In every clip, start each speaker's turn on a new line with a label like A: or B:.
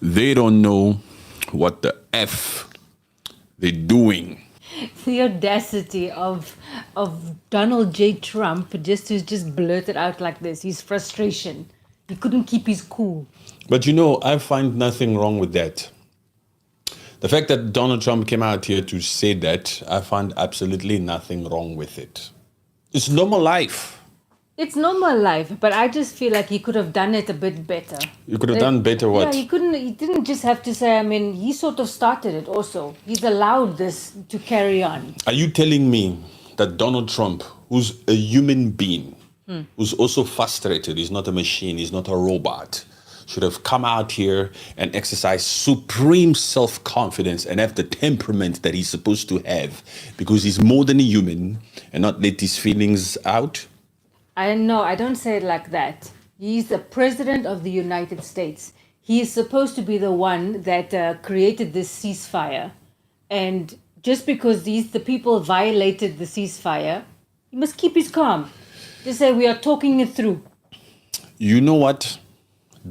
A: They don't know what the F they're doing.
B: The audacity of Donald J. Trump just blurt it out like this. His frustration. He couldn't keep his cool.
A: But you know, I find nothing wrong with that. The fact that Donald Trump came out here to say that, I find absolutely nothing wrong with it. It's normal life.
B: It's normal life, but I just feel like he could have done it a bit better.
A: You could have done better what?
B: Yeah, he didn't just have to say, I mean, he sort of started it also. He's allowed this to carry on.
A: Are you telling me that Donald Trump, who's a human being, who's also frustrated, he's not a machine, he's not a robot, should have come out here and exercise supreme self-confidence and have the temperament that he's supposed to have because he's more than a human and not let his feelings out?
B: I know, I don't say it like that. He's the president of the United States. He is supposed to be the one that created this ceasefire. And just because the people violated the ceasefire, he must keep his calm. Just say, we are talking it through.
A: You know what?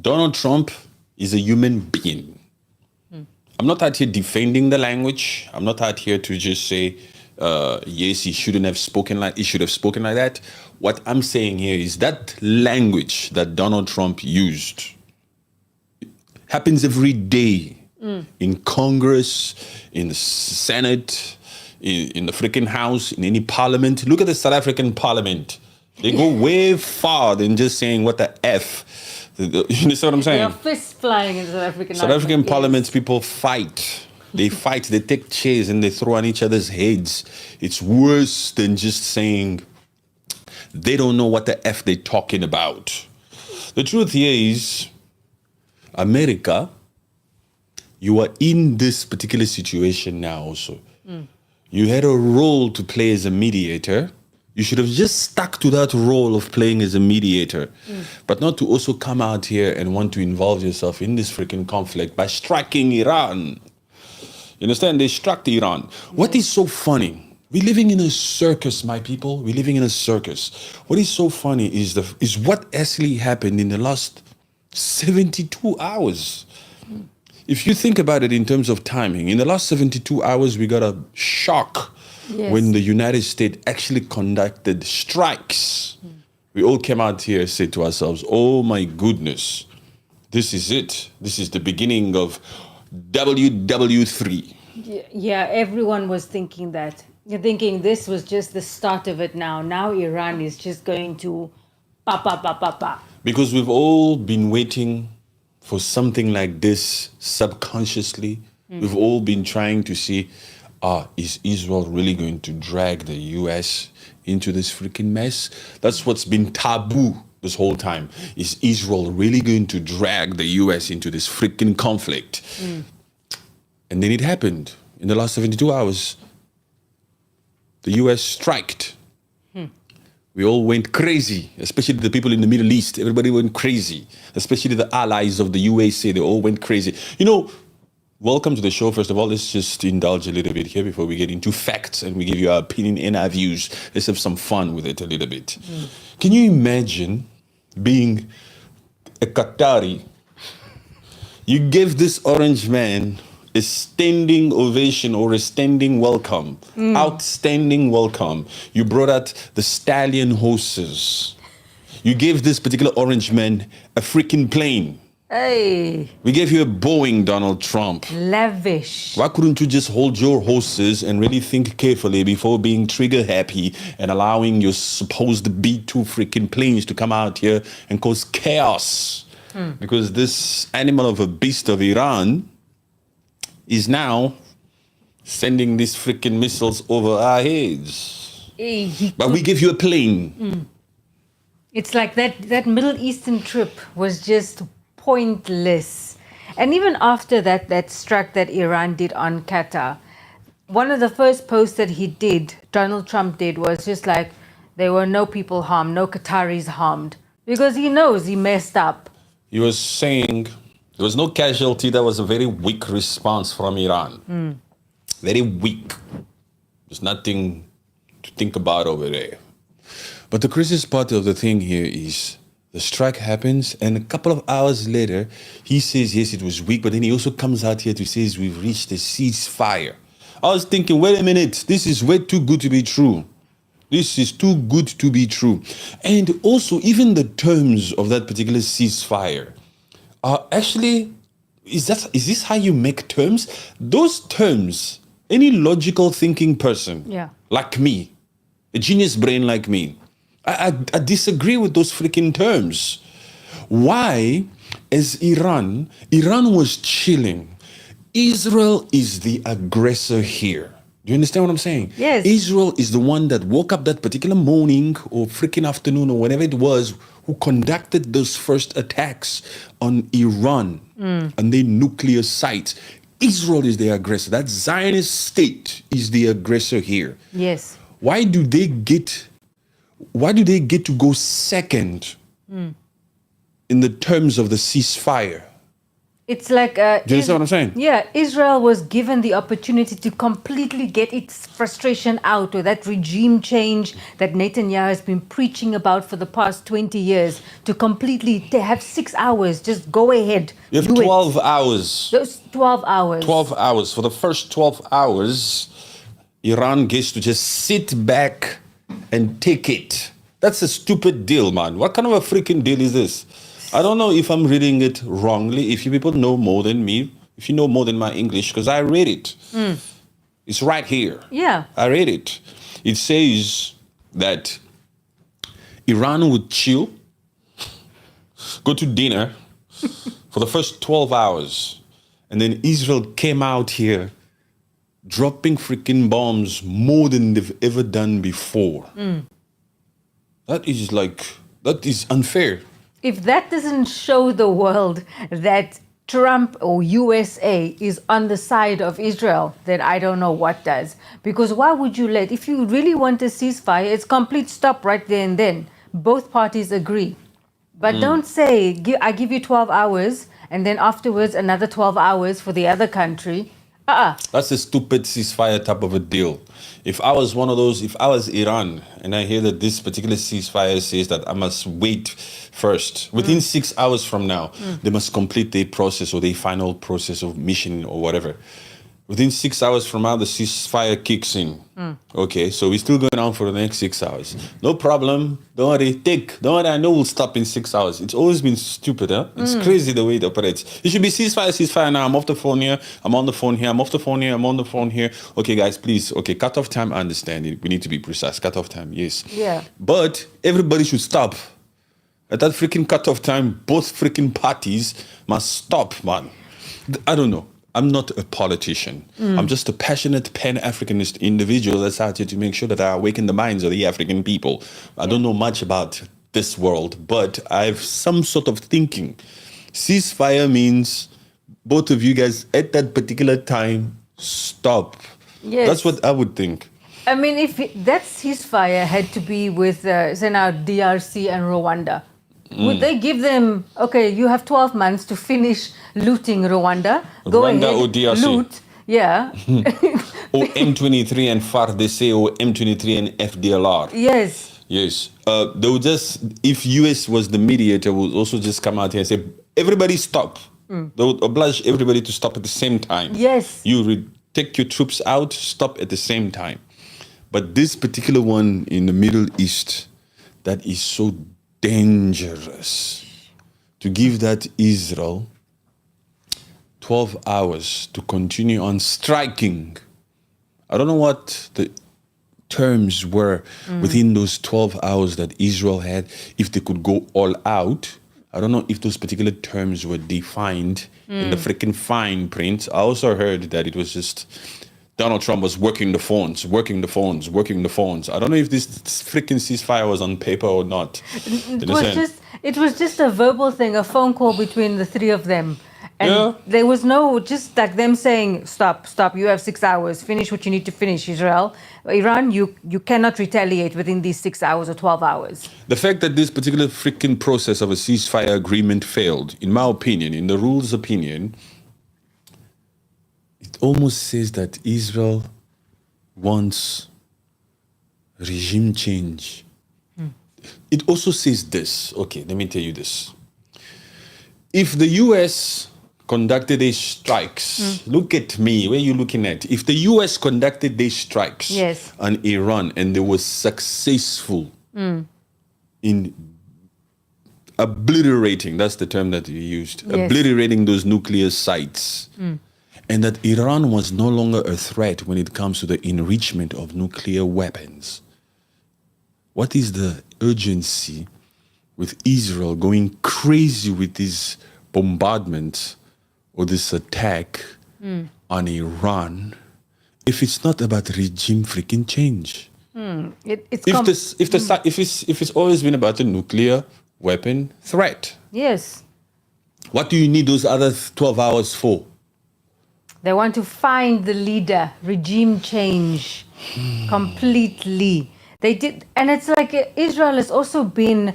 A: Donald Trump is a human being. I'm not out here defending the language. I'm not out here to just say, yes, he should have spoken like that. What I'm saying here is that language that Donald Trump used happens every day in Congress, in the Senate, in the freaking House, in any parliament. Look at the South African parliament. They go way far than just saying what the F. You understand what I'm saying?
B: There are fists flying in
A: South African parliaments, people fight. They fight, they take chairs and they throw on each other's heads. It's worse than just saying they don't know what the F they're talking about. The truth here is, America, you are in this particular situation now also. You had a role to play as a mediator. You should have just stuck to that role of playing as a mediator, but not to also come out here and want to involve yourself in this freaking conflict by striking Iran. You understand? They struck Iran. What is so funny? We're living in a circus, my people. We're living in a circus. What is so funny is what actually happened in the last 72 hours. If you think about it in terms of timing, in the last 72 hours, we got a shock when the United States actually conducted strikes. We all came out here and said to ourselves, oh my goodness, this is it. This is the beginning of WW3.
B: Yeah, everyone was thinking that. You're thinking this was just the start of it now. Now Iran is just going to pa.
A: Because we've all been waiting for something like this subconsciously. We've all been trying to see, is Israel really going to drag the US into this freaking mess? That's what's been taboo this whole time. Is Israel really going to drag the US into this freaking conflict? And then it happened. In the last 72 hours, the US striked. We all went crazy, especially the people in the Middle East. Everybody went crazy, especially the allies of the USA. They all went crazy. You know, welcome to the show. First of all, let's just indulge a little bit here before we get into facts and we give you our opinion and our views. Let's have some fun with it a little bit. Can you imagine being a Qatari? You gave this orange man a standing ovation or a standing welcome. Outstanding welcome. You brought out the stallion horses. You gave this particular orange man a freaking plane.
B: Hey.
A: We gave you a Boeing, Donald Trump.
B: Lavish.
A: Why couldn't you just hold your horses and really think carefully before being trigger happy and allowing your supposed B-2 freaking planes to come out here and cause chaos? Because this animal of a beast of Iran is now sending these freaking missiles over our heads. But we give you a plane.
B: It's like that Middle Eastern trip was just pointless. And even after that strike that Iran did on Qatar, one of the first posts that Donald Trump did, was just like, there were no people harmed, no Qataris harmed. Because he knows he messed up.
A: He was saying there was no casualty. That was a very weak response from Iran. Very weak. There's nothing to think about over there. But the craziest part of the thing here is The strike happens, and a couple of hours later, he says, yes, it was weak, but then he also comes out here to say we've reached a ceasefire. I was thinking, wait a minute, this is way too good to be true. This is too good to be true. And also, even the terms of that particular ceasefire are actually, is this how you make terms? Those terms, any logical thinking person like me, a genius brain like me, I disagree with those freaking terms. Why? As Iran was chilling. Israel is the aggressor here. Do you understand what I'm saying?
B: Yes.
A: Israel is the one that woke up that particular morning or freaking afternoon or whenever it was, who conducted those first attacks on Iran and their nuclear sites. Israel is the aggressor. That Zionist state is the aggressor here.
B: Yes.
A: Why do they get to go second in the terms of the ceasefire?
B: It's like...
A: Do you understand what I'm saying?
B: Yeah, Israel was given the opportunity to completely get its frustration out, or that regime change that Netanyahu has been preaching about for the past 20 years, to have 6 hours. Just go ahead.
A: You have 12 hours.
B: Those 12 hours.
A: 12 hours. For the first 12 hours, Iran gets to just sit back and take it. That's a stupid deal, man. What kind of a freaking deal is this? I don't know if I'm reading it wrongly. If you people know more than me, if you know more than my English, because I read it. It's right here.
B: Yeah.
A: I read it. It says that Iran would chill, go to dinner for the first 12 hours. And then Israel came out here dropping freaking bombs more than they've ever done before. That is unfair.
B: If that doesn't show the world that Trump or USA is on the side of Israel, then I don't know what does. Because why would you if you really want a ceasefire, it's complete stop right there and then. Both parties agree. But don't say, I give you 12 hours, and then afterwards another 12 hours for the other country.
A: That's a stupid ceasefire type of a deal. If I was Iran, and I hear that this particular ceasefire says that I must wait first, within 6 hours from now, they must complete their process or their final process of mission or whatever. Within 6 hours from now, the ceasefire kicks in. Okay, so we're still going on for the next 6 hours. No problem. Don't worry. Don't worry. I know we'll stop in 6 hours. It's always been stupid, huh? It's crazy the way it operates. It should be ceasefire now. I'm off the phone here. I'm on the phone here. I'm off the phone here. I'm on the phone here. Okay, guys, please. Okay, cut off time. I understand it. We need to be precise. Cut off time, yes.
B: Yeah.
A: But everybody should stop. At that freaking cut off time, both freaking parties must stop, man. I don't know. I'm not a politician. I'm just a passionate Pan-Africanist individual that's out here to make sure that I awaken the minds of the African people. I don't know much about this world, but I have some sort of thinking. Ceasefire means both of you guys at that particular time stop.
B: Yes.
A: That's what I would think.
B: I mean, if that ceasefire had to be with, say now, DRC and Rwanda, would they give them, okay, you have 12 months to finish looting Rwanda. Go
A: Rwanda
B: ahead,
A: or DRC?
B: loot. Yeah.
A: Or M23 and FARDC or M23 and FDLR.
B: Yes.
A: Yes. They would just, if US was the mediator, would also just come out here and say, everybody stop. They would oblige everybody to stop at the same time.
B: Yes.
A: You take your troops out, stop at the same time. But this particular one in the Middle East, that is so dangerous, to give that Israel 12 hours to continue on striking. I don't know what the terms were within those 12 hours that Israel had, if they could go all out. I don't know if those particular terms were defined in the freaking fine print. I also heard that it was just Donald Trump was working the phones. I don't know if this freaking ceasefire was on paper or not.
B: It was just a verbal thing, a phone call between the three of them. And there was no, just like them saying, stop, you have 6 hours, finish what you need to finish, Iran, you cannot retaliate within these 6 hours or 12 hours.
A: The fact that this particular freaking process of a ceasefire agreement failed, in my opinion, in the rules' opinion, it almost says that Israel wants regime change. it also says this. Okay, let me tell you this. If the US conducted these strikes, look at me, where are you looking at? If the US conducted these strikes
B: Yes.
A: on Iran and they were successful in obliterating, that's the term that you used,
B: Yes.
A: obliterating those nuclear sites, and that Iran was no longer a threat when it comes to the enrichment of nuclear weapons, what is the urgency with Israel going crazy with these bombardments or this attack on Iran if it's not about regime freaking change? If it's always been about a nuclear weapon threat,
B: yes.
A: what do you need those other 12 hours for?
B: They want to find the leader, regime change completely. They did, and it's like Israel has also been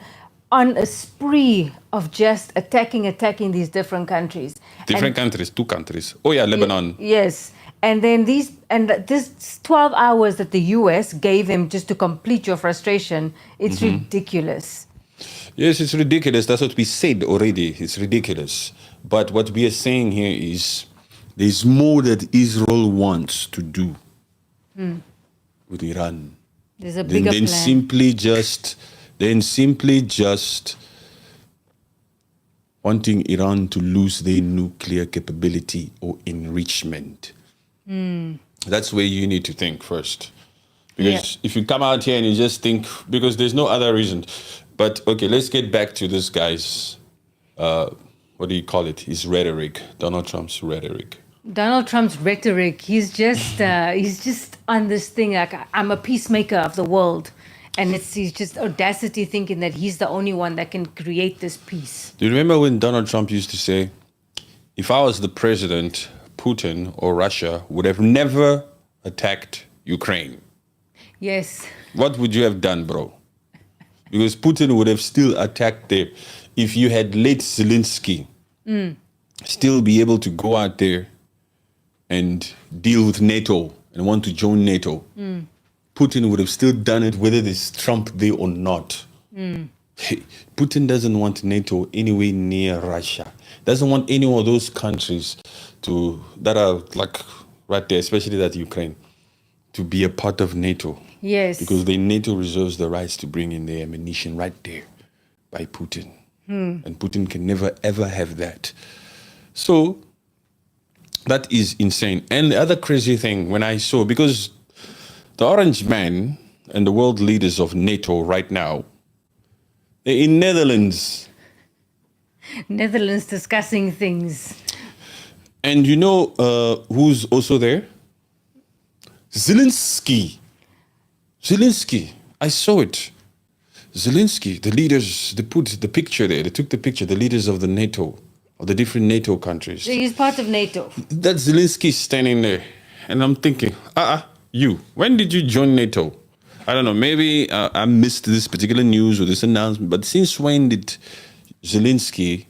B: on a spree of just attacking these different countries.
A: Countries, 2 countries. Oh yeah, Lebanon.
B: Yes. And then this 12 hours that the US gave him just to complete your frustration, it's ridiculous.
A: Yes, it's ridiculous. That's what we said already. It's ridiculous. But what we are saying here is there's more that Israel wants to do with Iran.
B: There's a bigger
A: Then
B: plan.
A: simply just wanting Iran to lose their nuclear capability or enrichment. That's where you need to think first. Because if you come out here and you just think, because there's no other reason. But okay, let's get back to this guy's, what do you call it? His rhetoric, Donald Trump's rhetoric.
B: Donald Trump's rhetoric, he's just on this thing like, I'm a peacemaker of the world. And he's just audacity thinking that he's the only one that can create this peace.
A: Do you remember when Donald Trump used to say, if I was the president, Putin or Russia would have never attacked Ukraine?
B: Yes.
A: What would you have done, bro? Because Putin would have still attacked there. If you had let Zelensky still be able to go out there and deal with NATO and want to join NATO, Putin would have still done it whether there's Trump there or not. Putin doesn't want NATO anywhere near Russia. Doesn't want any of those countries that are like right there, especially that Ukraine, to be a part of NATO.
B: Yes.
A: Because the NATO reserves the rights to bring in their ammunition right there by Putin. And Putin can never, ever have that. So that is insane. And the other crazy thing when I saw, because the orange man and the world leaders of NATO right now, they're in Netherlands.
B: Netherlands discussing things.
A: And you know who's also there? Zelensky. I saw it. Zelensky, the leaders, they put the picture there. They took the picture, the leaders of the NATO, of the different NATO countries.
B: So he's part of NATO.
A: That Zelensky standing there. And I'm thinking, you, when did you join NATO? I don't know, maybe I missed this particular news or this announcement, but since when did Zelensky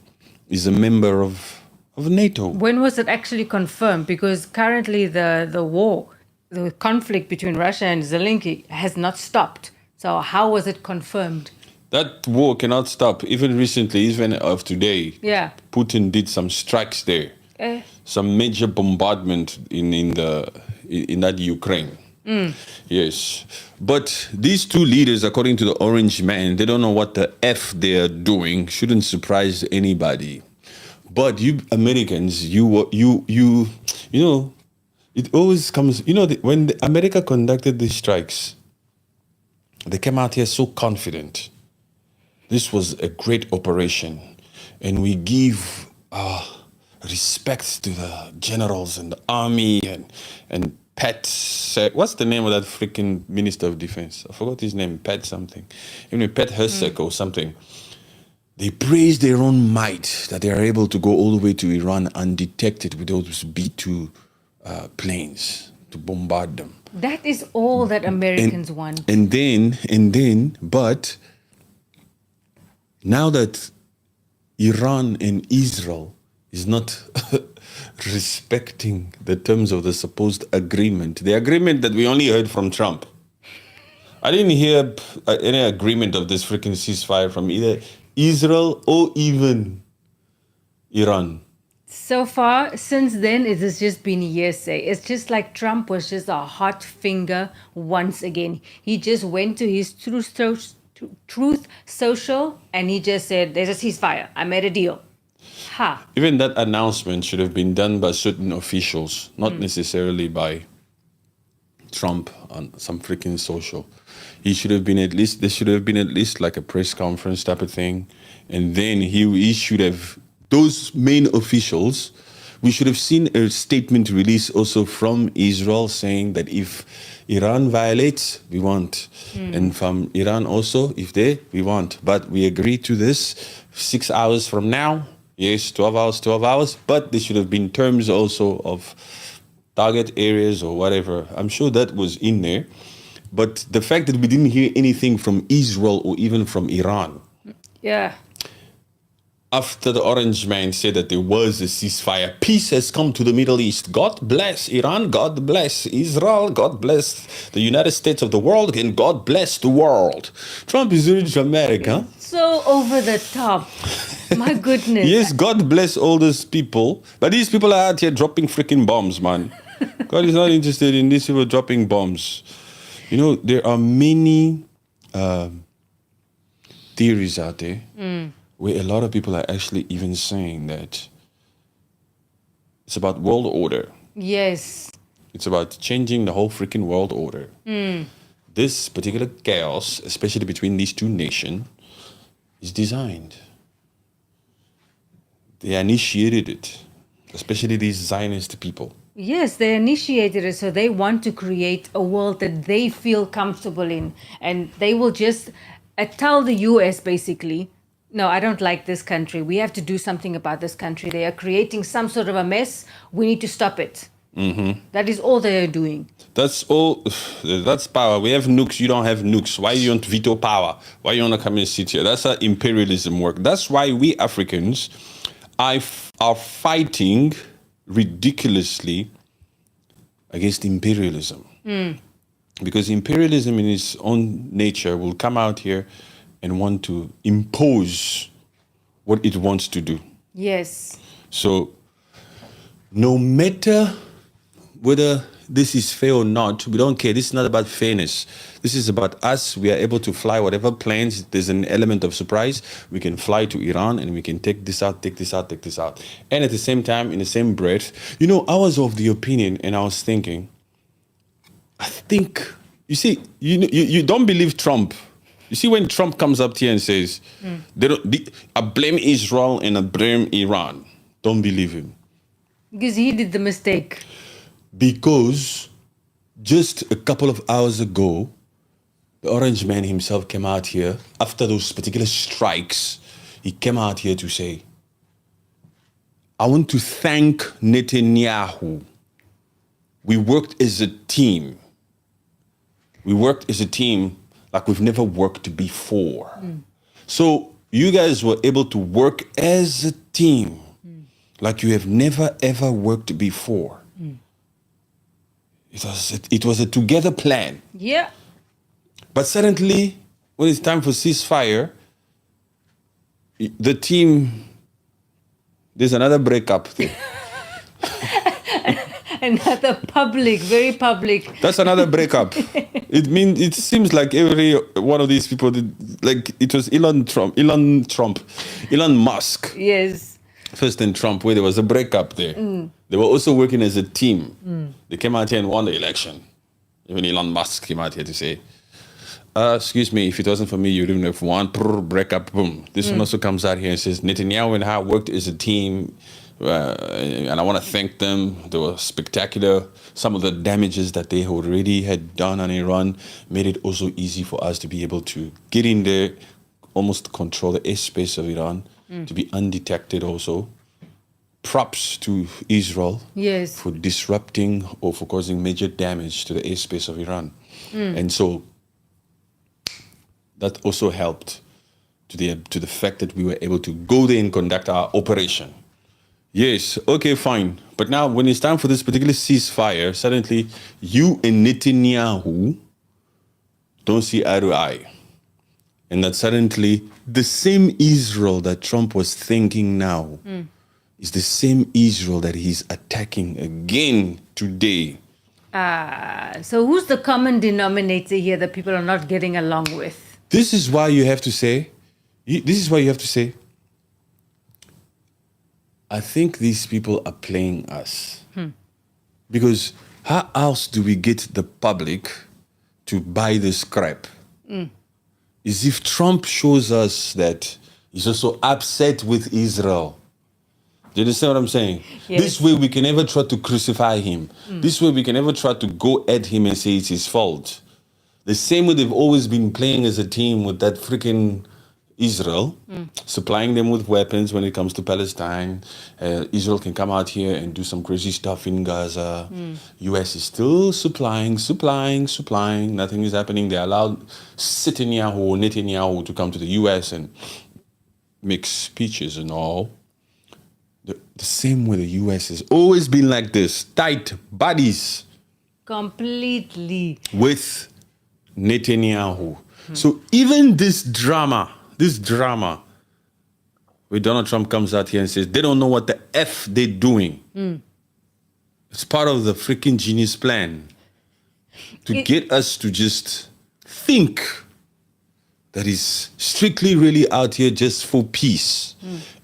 A: is a member of NATO?
B: When was it actually confirmed? Because currently the war, the conflict between Russia and Zelensky has not stopped. So how was it confirmed?
A: That war cannot stop. Even recently, even of today, Putin did some strikes there. Some major bombardment in that Ukraine. Yes. But these two leaders, according to the orange man, they don't know what the F they're doing. Shouldn't surprise anybody. But you Americans, you know, it always comes, when America conducted these strikes, they came out here so confident. This was a great operation. And we give respect to the generals and the army and Pat, what's the name of that freaking Minister of Defense? I forgot his name, Pat something. Pat Hersek or something. They praise their own might that they are able to go all the way to Iran undetected with those B-2 planes to bombard them.
B: That is all that Americans want.
A: And then, but now that Iran and Israel is not respecting the terms of the supposed agreement, the agreement that we only heard from Trump. I didn't hear any agreement of this freaking ceasefire from either Israel or even Iran.
B: So far, since then, it has just been hearsay. It's just like Trump was just a hot finger once again. He just went to his truth social and he just said, there's a ceasefire. I made a deal. Ha.
A: Even that announcement should have been done by certain officials, not necessarily by Trump on some freaking social. There should have been at least like a press conference type of thing. And then he should have, those main officials, we should have seen a statement released also from Israel saying that if Iran violates, we want. And from Iran also, if we want. But we agree to this 6 hours from now. Yes, 12 hours. But there should have been terms also of target areas or whatever. I'm sure that was in there. But the fact that we didn't hear anything from Israel or even from Iran.
B: Yeah.
A: After the Orange Man said that there was a ceasefire, peace has come to the Middle East. God bless Iran, God bless Israel, God bless the United States of the world, and God bless the world. Trump is really dramatic, huh?
B: So over the top. My goodness.
A: Yes, God bless all those people. But these people are out here dropping freaking bombs, man. God is not interested in these people dropping bombs. You know, there are many theories out there where a lot of people are actually even saying that it's about world order.
B: Yes.
A: It's about changing the whole freaking world order. This particular chaos, especially between these two nations, is designed. They initiated it, especially these Zionist people.
B: Yes, they initiated it, so they want to create a world that they feel comfortable in. And they will just tell the US basically, no, I don't like this country. We have to do something about this country. They are creating some sort of a mess. We need to stop it. That is all they are doing.
A: That's all. That's power. We have nukes. You don't have nukes. Why you want veto power? Why you want to come and sit here? That's how imperialism works. That's why we Africans are fighting ridiculously against imperialism. Because imperialism in its own nature will come out here and want to impose what it wants to do.
B: Yes.
A: So no matter whether this is fair or not, we don't care. This is not about fairness. This is about us. We are able to fly whatever planes. There's an element of surprise. We can fly to Iran and we can take this out, take this out, take this out. And at the same time, in the same breath, you know, I was of the opinion and I was thinking, I think, you see, you don't believe Trump. You see, when Trump comes up here and says, I blame Israel and I blame Iran, don't believe him.
B: Because he did the mistake.
A: Because just a couple of hours ago, the Orange Man himself came out here, after those particular strikes, he came out here to say, I want to thank Netanyahu. We worked as a team. We worked as a team like we've never worked before. So you guys were able to work as a team like you have never, ever worked before. It was a together plan.
B: Yeah.
A: But suddenly, when it's time for ceasefire, the team, there's another breakup there.
B: Another public, very public.
A: That's another breakup. It seems like every one of these people, like it was Elon Musk.
B: Yes.
A: First in Trump, where there was a breakup there. They were also working as a team. They came out here and won the election. Even Elon Musk came out here to say, excuse me, if it wasn't for me, you wouldn't have won. Breakup, boom. This one also comes out here and says, Netanyahu and I worked as a team. And I want to thank them. They were spectacular. Some of the damages that they already had done on Iran made it also easy for us to be able to get in there, almost control the airspace of Iran, to be undetected also. Props to Israel for disrupting or for causing major damage to the airspace of Iran. And so that also helped to the fact that we were able to go there and conduct our operation. Yes, okay, fine. But now when it's time for this particular ceasefire, suddenly you and Netanyahu don't see eye to eye. And that suddenly the same Israel that Trump was thinking now is the same Israel that he's attacking again today.
B: So who's the common denominator here that people are not getting along with?
A: This is why you have to say, I think these people are playing us. Because how else do we get the public to buy this crap? Is if Trump shows us that he's also upset with Israel. Do you understand what I'm saying?
B: Yes.
A: This way we can never try to crucify him. This way we can never try to go at him and say it's his fault. The same way they've always been playing as a team with that freaking Israel, supplying them with weapons when it comes to Palestine. Israel can come out here and do some crazy stuff in Gaza. US is still supplying. Nothing is happening. They allowed Netanyahu to come to the US and make speeches and all. The same way the US has always been like this, tight buddies.
B: Completely.
A: With Netanyahu. So even this drama where Donald Trump comes out here and says they don't know what the F they're doing. It's part of the freaking genius plan to get us to just think that he's strictly really out here just for peace.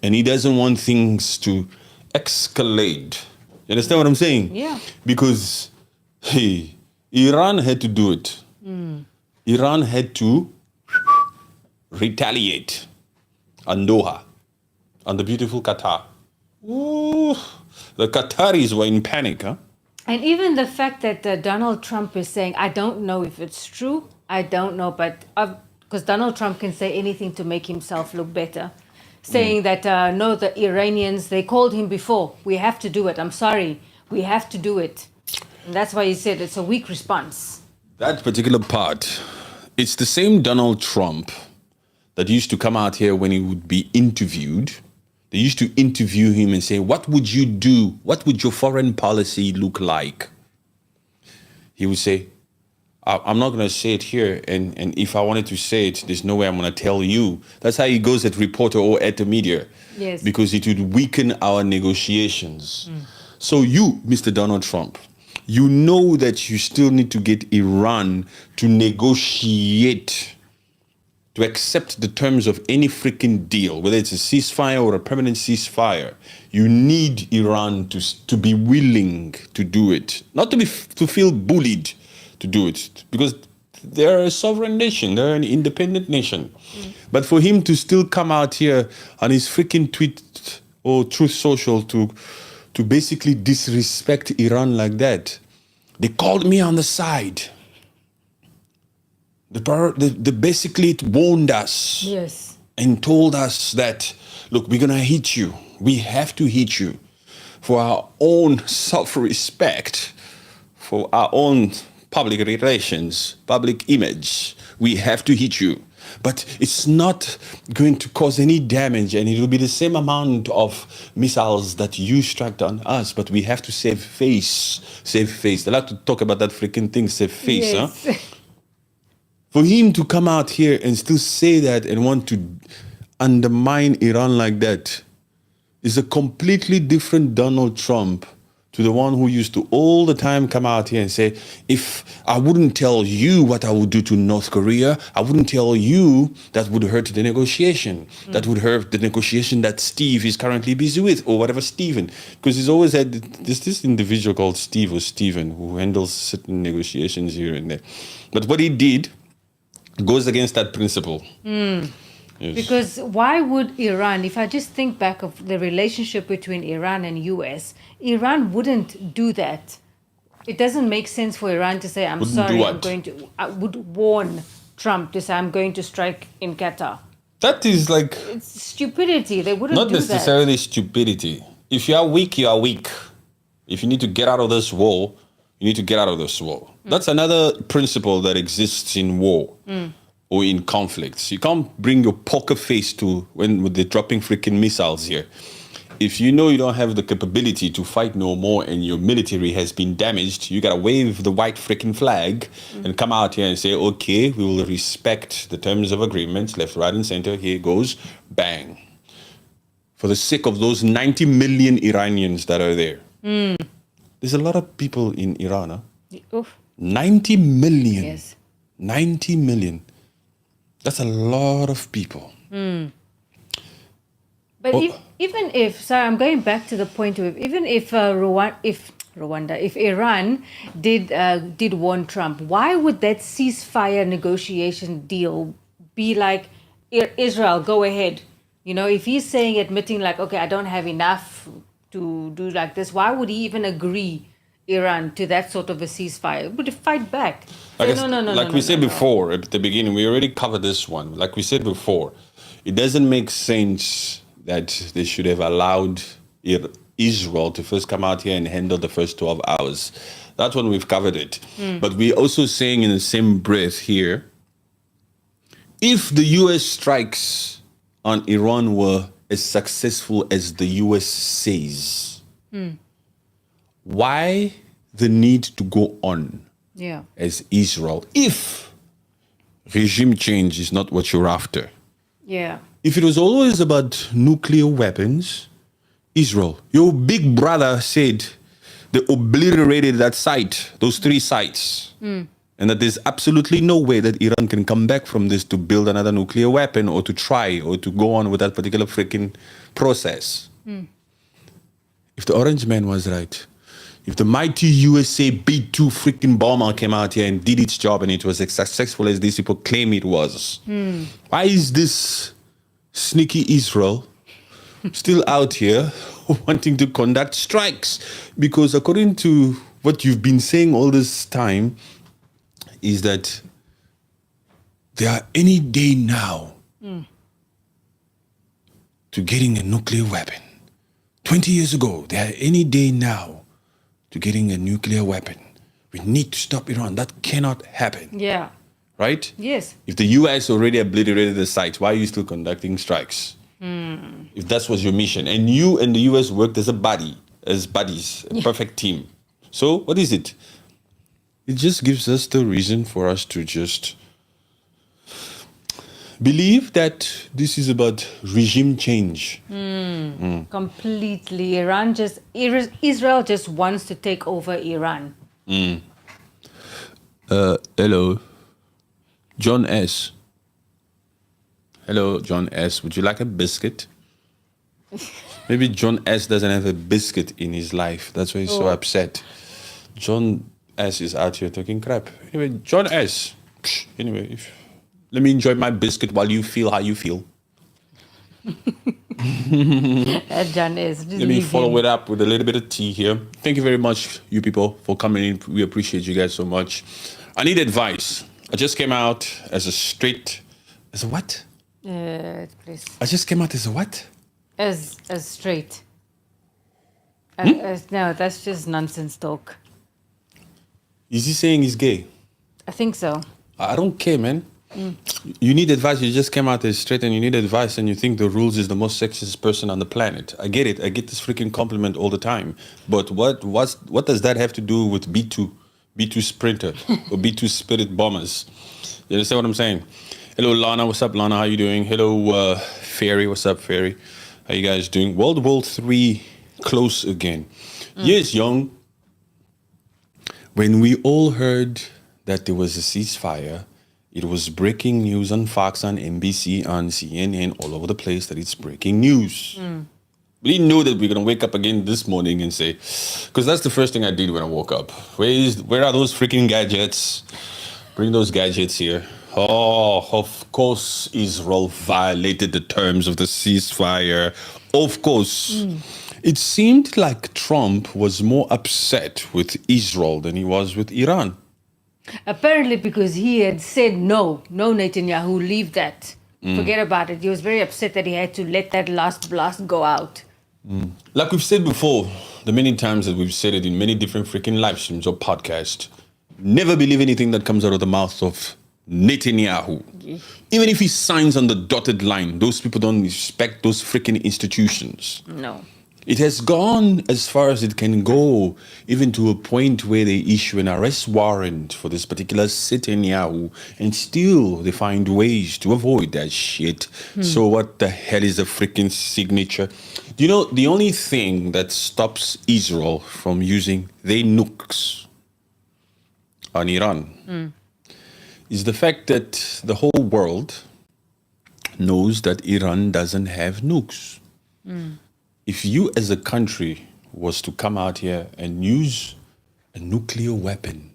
A: And he doesn't want things to escalate. You understand what I'm saying?
B: Yeah.
A: Because, hey, Iran had to do it. Iran had to retaliate on Doha, on the beautiful Qatar. Ooh, the Qataris were in panic, huh?
B: And even the fact that Donald Trump is saying, I don't know if it's true, I don't know, but because Donald Trump can say anything to make himself look better. Saying that, no, the Iranians, they called him before. We have to do it. I'm sorry. We have to do it. And that's why he said it's a weak response.
A: That particular part, it's the same Donald Trump that used to come out here when he would be interviewed. They used to interview him and say, what would you do? What would your foreign policy look like? He would say, I'm not going to say it here. And if I wanted to say it, there's no way I'm going to tell you. That's how he goes at reporter or at the media.
B: Yes.
A: Because it would weaken our negotiations. So you, Mr. Donald Trump, you know that you still need to get Iran to negotiate, to accept the terms of any freaking deal, whether it's a ceasefire or a permanent ceasefire. You need Iran to be willing to do it, not to feel bullied to do it, because they're a sovereign nation, they're an independent nation. But for him to still come out here on his freaking tweet or Truth Social to basically disrespect Iran like that. They called me on the side. They basically warned us.
B: Yes.
A: And told us that, look, we're going to hit you. We have to hit you for our own self-respect, for our own public relations, public image. We have to hit you. But it's not going to cause any damage, and it will be the same amount of missiles that you struck on us, but we have to save face. Save face. They like to talk about that freaking thing, save face,
B: Yes.
A: huh? For him to come out here and still say that and want to undermine Iran like that is a completely different Donald Trump to the one who used to all the time come out here and say, if I wouldn't tell you what I would do to North Korea, I wouldn't tell you, that would hurt the negotiation. That would hurt the negotiation that Steve is currently busy with, or whatever Steven. Because he's always had this individual called Steve or Steven who handles certain negotiations here and there. But what he did goes against that principle. Yes.
B: Because why would Iran, if I just think back of the relationship between Iran and US, Iran wouldn't do that. It doesn't make sense for Iran to say, I'm
A: Wouldn't do
B: sorry,
A: what?
B: I would warn Trump to say, I'm going to strike in Qatar.
A: That is like
B: It's stupidity. They wouldn't
A: not
B: do that.
A: necessarily stupidity. If you are weak, you are weak. If you need to get out of this war, you need to get out of this war. That's another principle that exists in war. Or in conflicts. You can't bring your poker face to when they're dropping freaking missiles here if you know you don't have the capability to fight no more and your military has been damaged, you gotta wave the white freaking flag and come out here and say, okay, we will respect the terms of agreement, left, right, and center. Here it goes, bang. For the sake of those 90 million Iranians that are there. There's a lot of people in Iran. Huh?
B: Oof.
A: 90 million.
B: Yes.
A: 90 million. That's a lot of people.
B: But even if, sorry, I'm going back to the point of even if if Iran did warn Trump, why would that ceasefire negotiation deal be like, Israel, go ahead? You know, if he's saying, admitting like, okay, I don't have enough to do like this, why would he even agree, Iran, to that sort of a ceasefire? Would fight back. Say, no.
A: Like we said before at the beginning, we already covered this one. Like we said before, it doesn't make sense that they should have allowed Israel to first come out here and handle the first 12 hours. That's when we've covered it. But we're also saying in the same breath here, if the US strikes on Iran were as successful as the US says, why the need to go on as Israel if regime change is not what you're after?
B: Yeah.
A: If it was always about nuclear weapons, Israel, your big brother said they obliterated that site, those 3 sites. And that there's absolutely no way that Iran can come back from this to build another nuclear weapon or to try or to go on with that particular freaking process. If the orange man was right, if the mighty USA B-2 freaking bomber came out here and did its job and it was as successful as these people claim it was, why is this sneaky Israel still out here wanting to conduct strikes? Because according to what you've been saying all this time, is that they are any day now to getting a nuclear weapon. 20 years ago, they are any day now to getting a nuclear weapon. We need to stop Iran. That cannot happen.
B: Yeah.
A: Right?
B: Yes.
A: If the US already obliterated the site, why are you still conducting strikes? If that was your mission. And you and the US worked as buddies, a perfect team. So what is it? It just gives us the reason for us to just believe that this is about regime change.
B: Completely. Israel just wants to take over Iran.
A: Hello. John S. Hello, John S. Would you like a biscuit? Maybe John S. doesn't have a biscuit in his life. That's why he's so upset. John S. is out here talking crap. Anyway, John S. Anyway, let me enjoy my biscuit while you feel how you feel.
B: John S.
A: Let me follow it up with a little bit of tea here. Thank you very much, you people, for coming in. We appreciate you guys so much. I need advice. I just came out as a what?
B: Please.
A: I just came out as a what?
B: As straight. No, that's just nonsense talk.
A: Is he saying he's gay?
B: I think so.
A: I don't care, man. You need advice. You just came out as straight and you need advice and you think the rules is the most sexist person on the planet. I get it. I get this freaking compliment all the time. But what does that have to do with B2 Sprinter or B2 Spirit Bombers? You understand what I'm saying? Hello, Lana. What's up, Lana? How you doing? Hello, Fairy. What's up, Fairy? How you guys doing? World War III close again. Yes, young. When we all heard that there was a ceasefire, it was breaking news on Fox, on NBC, on CNN, all over the place that it's breaking news. We didn't know that we were going to wake up again this morning and say, because that's the first thing I did when I woke up. Where are those freaking gadgets? Bring those gadgets here. Oh, of course, Israel violated the terms of the ceasefire. Of course. It seemed like Trump was more upset with Israel than he was with Iran.
B: Apparently because he had said no, Netanyahu, leave that. Forget about it. He was very upset that he had to let that last blast go out.
A: Like we've said before, the many times that we've said it in many different freaking live streams or podcasts, never believe anything that comes out of the mouth of Netanyahu. Even if he signs on the dotted line, those people don't respect those freaking institutions.
B: No.
A: It has gone as far as it can go, even to a point where they issue an arrest warrant for this particular Netanyahu, and still they find ways to avoid that shit. So what the hell is a freaking signature? You know, the only thing that stops Israel from using their nukes on Iran is the fact that the whole world knows that Iran doesn't have nukes. If you as a country was to come out here and use a nuclear weapon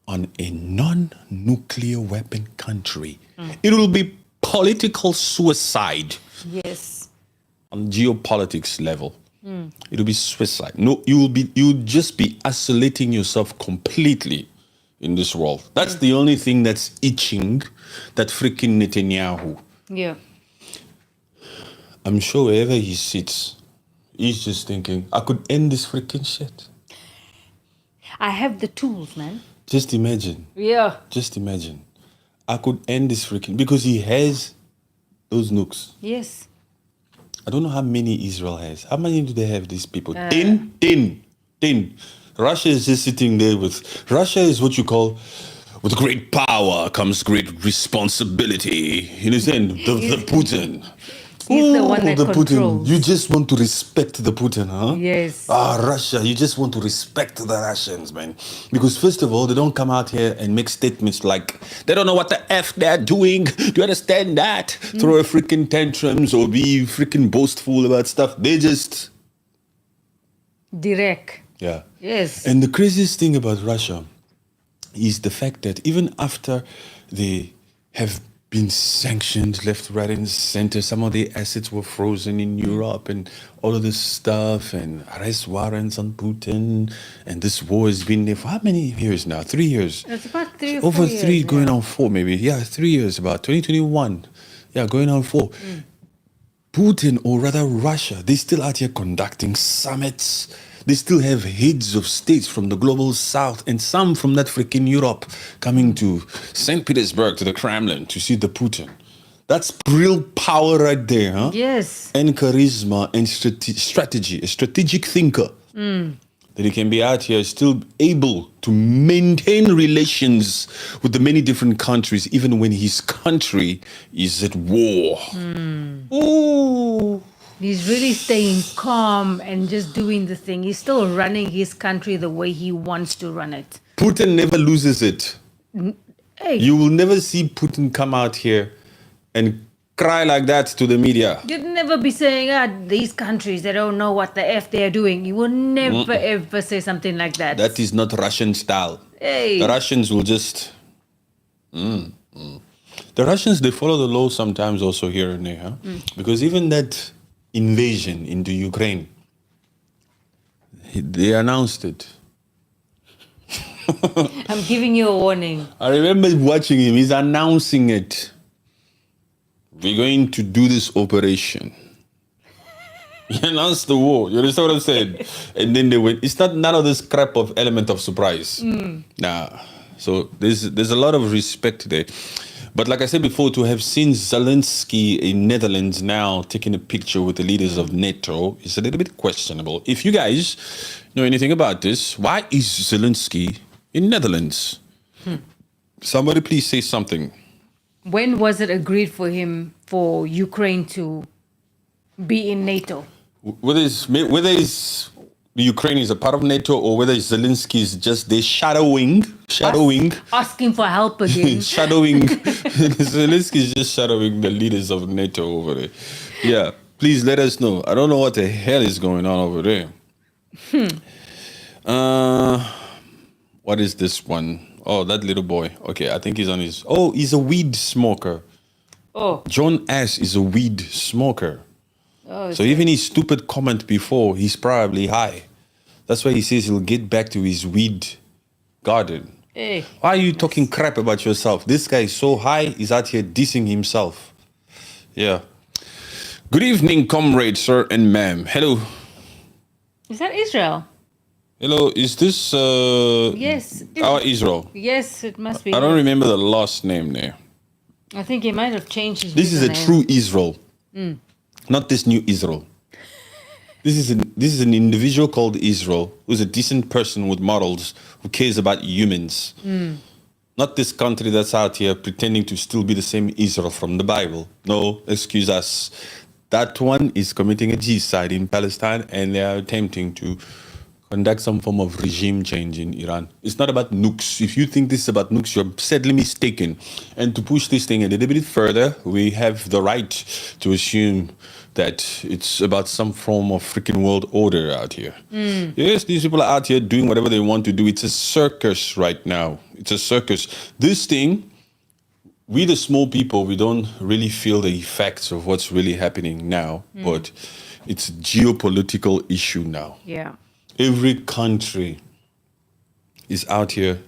A: on a non-nuclear weapon country, it will be political suicide.
B: Yes.
A: On geopolitics level. It'll be suicide. No, you'll just be isolating yourself completely in this world. That's the only thing that's itching that freaking Netanyahu.
B: Yeah.
A: I'm sure wherever he sits, he's just thinking, I could end this freaking shit.
B: I have the tools, man.
A: Just imagine.
B: Yeah.
A: Just imagine. I could end this freaking, because he has those nukes.
B: Yes.
A: I don't know how many Israel has. How many do they have, these people? 10. Russia is just sitting there with, Russia is what you call, with great power comes great responsibility. You understand? The Putin.
B: He's the one that
A: the
B: controls.
A: Putin. You just want to respect the Putin, huh?
B: Yes.
A: Russia. You just want to respect the Russians, man. Because first of all, they don't come out here and make statements like, they don't know what the F they're doing. Do you understand that? Throw a freaking tantrums or be freaking boastful about stuff. They just...
B: Direct.
A: Yeah.
B: Yes.
A: And the craziest thing about Russia is the fact that even after they have been sanctioned left, right, and center, some of the assets were frozen in Europe and all of this stuff, and arrest warrants on Putin, and this war has been there for how many years now? 3 years.
B: It's about 3 or 4
A: Over
B: years.
A: 3, going on 4 maybe. Yeah, 3 years, about 2021. Yeah, going on 4. Putin, or rather Russia, they still out here conducting summits. They still have heads of states from the global south and some from that freaking Europe coming to St. Petersburg, to the Kremlin, to see the Putin. That's real power right there, huh?
B: Yes.
A: And charisma and strategy, a strategic thinker. That he can be out here still able to maintain relations with the many different countries, even when his country is at war. Ooh.
B: He's really staying calm and just doing the thing. He's still running his country the way he wants to run it.
A: Putin never loses it.
B: Hey,
A: You will never see Putin come out here and cry like that to the media.
B: you'd never be saying, these countries, they don't know what the F they're doing. You will never, ever say something like that.
A: That is not Russian style.
B: Hey.
A: The Russians will just... The Russians, they follow the law sometimes also here and there. Huh? Because even that invasion into Ukraine, they announced it.
B: I'm giving you a warning.
A: I remember watching him. He's announcing it. We're going to do this operation. He announced the war. You understand what I'm saying? And then they went. It's not none of this crap of element of surprise. Nah. So there's a lot of respect there. But like I said before, to have seen Zelensky in Netherlands now taking a picture with the leaders of NATO is a little bit questionable. If you guys know anything about this, why is Zelensky in Netherlands? Somebody please say something.
B: When was it agreed for him, for Ukraine to be in NATO?
A: Whether Ukraine is a part of NATO or whether Zelensky is just there shadowing.
B: Asking for help again.
A: Shadowing. Zelensky is just shadowing the leaders of NATO over there. Yeah, please let us know. I don't know what the hell is going on over there. What is this one? Oh, that little boy. Okay, I think he's on his... Oh, he's a weed smoker.
B: Oh.
A: John S. is a weed smoker.
B: Oh,
A: So even his stupid comment before, he's probably high. That's why he says he'll get back to his weed garden.
B: hey.
A: Why are you talking crap about yourself? This guy is so high, he's out here dissing himself. Yeah. Good evening, comrade, sir and ma'am. Hello.
B: Is that Israel?
A: Hello, is this
B: Yes.
A: our Israel?
B: Yes, it must be.
A: I don't remember the last name there.
B: I think he might have changed his
A: This is a
B: username.
A: true Israel. Not this new Israel. This is an this is an individual called Israel, who's a decent person with morals, who cares about humans. Not this country that's out here pretending to still be the same Israel from the Bible. No, excuse us. That one is committing a genocide in Palestine, and they are attempting to conduct some form of regime change in Iran. It's not about nukes. If you think this is about nukes, you're sadly mistaken. And to push this thing a little bit further, we have the right to assume that it's about some form of freaking world order out here. Yes, these people are out here doing whatever they want to do. It's a circus right now. It's a circus. This thing, we the small people, we don't really feel the effects of what's really happening now, but it's a geopolitical issue now.
B: Yeah.
A: Every country is out here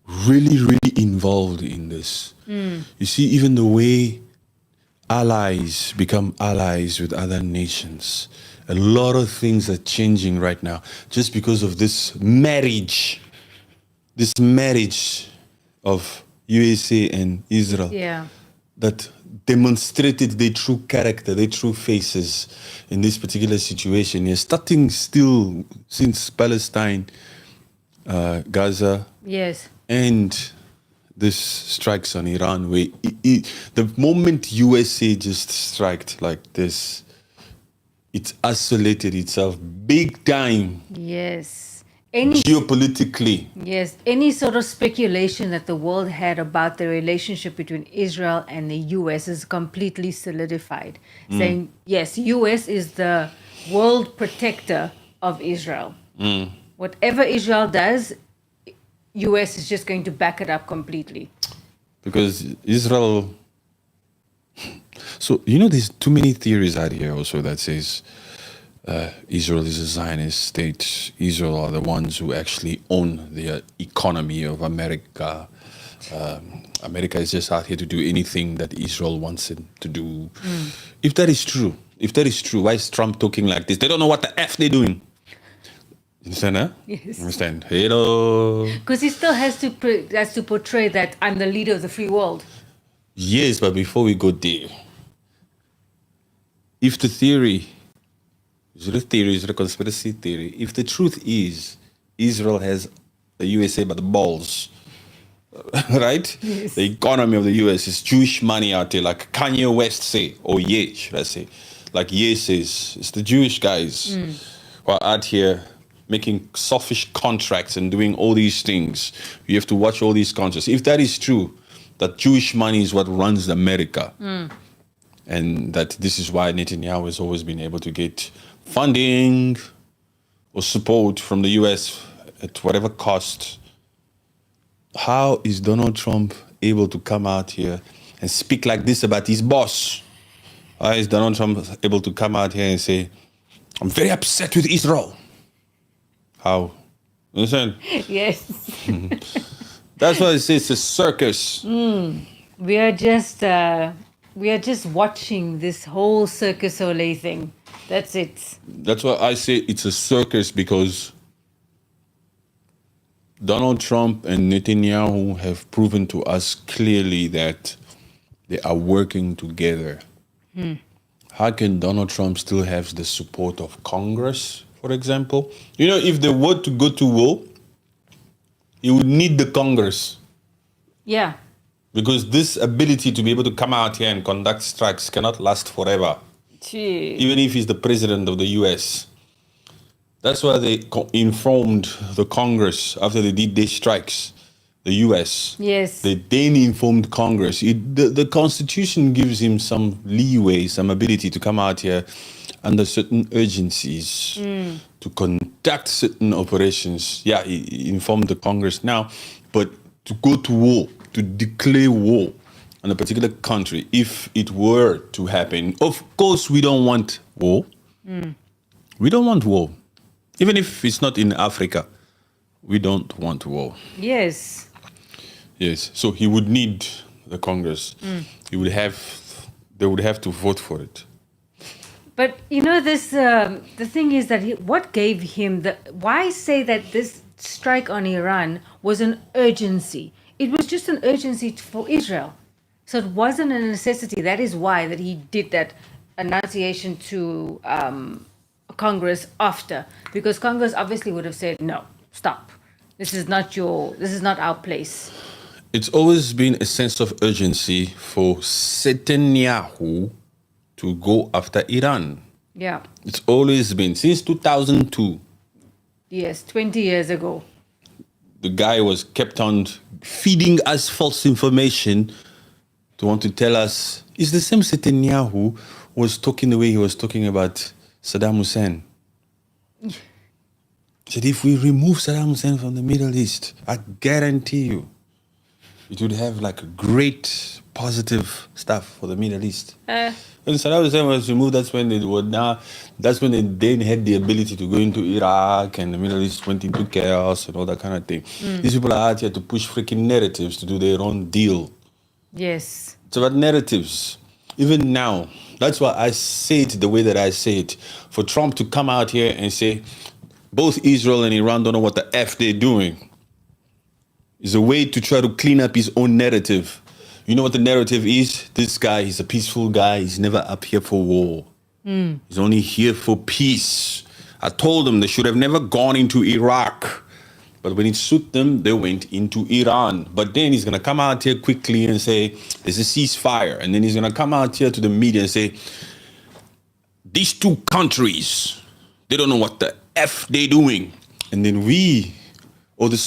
A: really, really involved in this. You see, even the way allies become allies with other nations, a lot of things are changing right now just because of this marriage of USA and Israel.
B: Yeah.
A: That demonstrated their true character, their true faces in this particular situation. You're starting still since Palestine, Gaza,
B: Yes.
A: and this strikes on Iran, where the moment USA just striked like this, it isolated itself big time
B: Yes. Any
A: geopolitically.
B: Yes, any sort of speculation that the world had about the relationship between Israel and the US is completely solidified. Saying, yes, US is the world protector of Israel. Whatever Israel does, US is just going to back it up completely.
A: Because Israel... So, there's too many theories out here also that says Israel is a Zionist state. Israel are the ones who actually own the economy of America. America is just out here to do anything that Israel wants it to do. If that is true, why is Trump talking like this? They don't know what the F they're doing. You understand, huh?
B: Yes.
A: Understand? Hello.
B: Because he still has to portray that I'm the leader of the free world.
A: Yes, but before we go there, if the theory... Is it a conspiracy theory? If the truth is Israel has the USA by the balls, right?
B: Yes.
A: The economy of the US is Jewish money out there, like Kanye West say, or Ye, should I say. Like Ye says, it's the Jewish guys who are out here making selfish contracts and doing all these things. You have to watch all these contracts. If that is true, that Jewish money is what runs America, and that this is why Netanyahu has always been able to get funding or support from the US at whatever cost, how is Donald Trump able to come out here and speak like this about his boss? How is Donald Trump able to come out here and say, I'm very upset with Israel? How? You understand?
B: Yes.
A: That's why I say it's a circus.
B: We are just watching this whole Circus Olay thing. That's it.
A: That's why I say it's a circus, because Donald Trump and Netanyahu have proven to us clearly that they are working together. How can Donald Trump still have the support of Congress, for example? If they were to go to war, he would need the Congress.
B: Yeah.
A: Because this ability to be able to come out here and conduct strikes cannot last forever.
B: Gee.
A: Even if he's the president of the US. That's why they informed the Congress after they did their strikes, the US.
B: Yes.
A: They then informed Congress. The Constitution gives him some leeway, some ability to come out here under certain urgencies to conduct certain operations. Yeah, he informed the Congress now, but to go to war, to declare war on a particular country, if it were to happen, of course we don't want war. We don't want war. Even if it's not in Africa, we don't want war.
B: Yes.
A: Yes. So he would need the Congress. They would have to vote for it.
B: But this the thing is that what gave him why say that this strike on Iran was an urgency? It was just an urgency for Israel. So it wasn't a necessity. That is why that he did that annunciation to Congress after? Because Congress obviously would have said, no, stop. This is not our place.
A: It's always been a sense of urgency for Netanyahu to go after Iran.
B: Yeah.
A: It's always been since 2002.
B: Yes, 20 years ago.
A: The guy was kept on feeding us false information to want to tell us. It's the same Netanyahu was talking the way he was talking about Saddam Hussein. He said, if we remove Saddam Hussein from the Middle East, I guarantee you, it would have like great positive stuff for the Middle East. When Saddam Hussein was removed, that's when they then had the ability to go into Iraq, and the Middle East went into chaos and all that kind of thing. These people are out here to push freaking narratives to do their own deal.
B: Yes.
A: It's about narratives. Even now, that's why I say it the way that I say it. For Trump to come out here and say, both Israel and Iran don't know what the F they're doing, is a way to try to clean up his own narrative. You know what the narrative is? This guy, he's a peaceful guy. He's never up here for war. He's only here for peace. I told them they should have never gone into Iraq. But when it suited them, they went into Iran. But then he's going to come out here quickly and say, there's a ceasefire. And then he's going to come out here to the media and say, these two countries, they don't know what the F they're doing. And then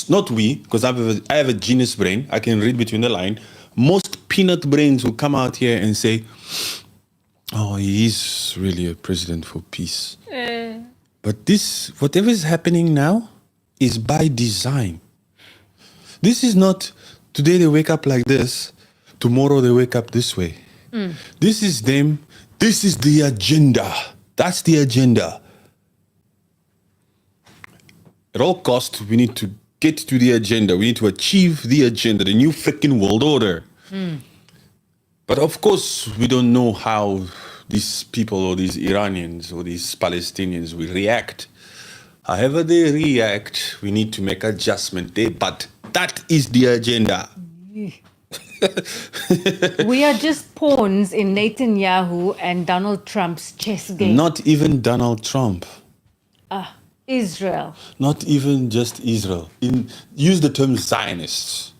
A: not we, because I have a genius brain. I can read between the line. Most peanut brains will come out here and say, oh, he is really a president for peace. But this, whatever is happening now, is by design. This is not, today they wake up like this, tomorrow they wake up this way. This is them, this is the agenda. That's the agenda. At all costs, we need to get to the agenda. We need to achieve the agenda, the new freaking world order. But of course, we don't know how these people or these Iranians or these Palestinians will react. However they react, we need to make adjustment there. But that is the agenda.
B: We are just pawns in Netanyahu and Donald Trump's chess game.
A: Not even Donald Trump.
B: Israel.
A: Not even just Israel. Use the term Zionists.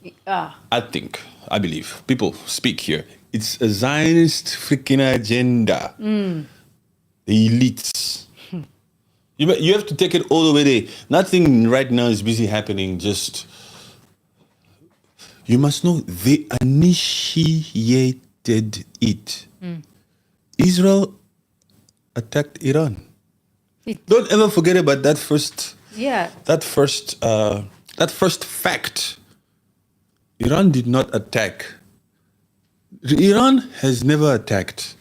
A: I believe. People speak here. It's a Zionist freaking agenda. The elites. You have to take it all the way there. Nothing right now is busy happening. Just, you must know, they initiated it. Israel attacked Iran. Don't ever forget about that first.
B: Yeah.
A: That first fact. Iran did not attack. Iran has never attacked.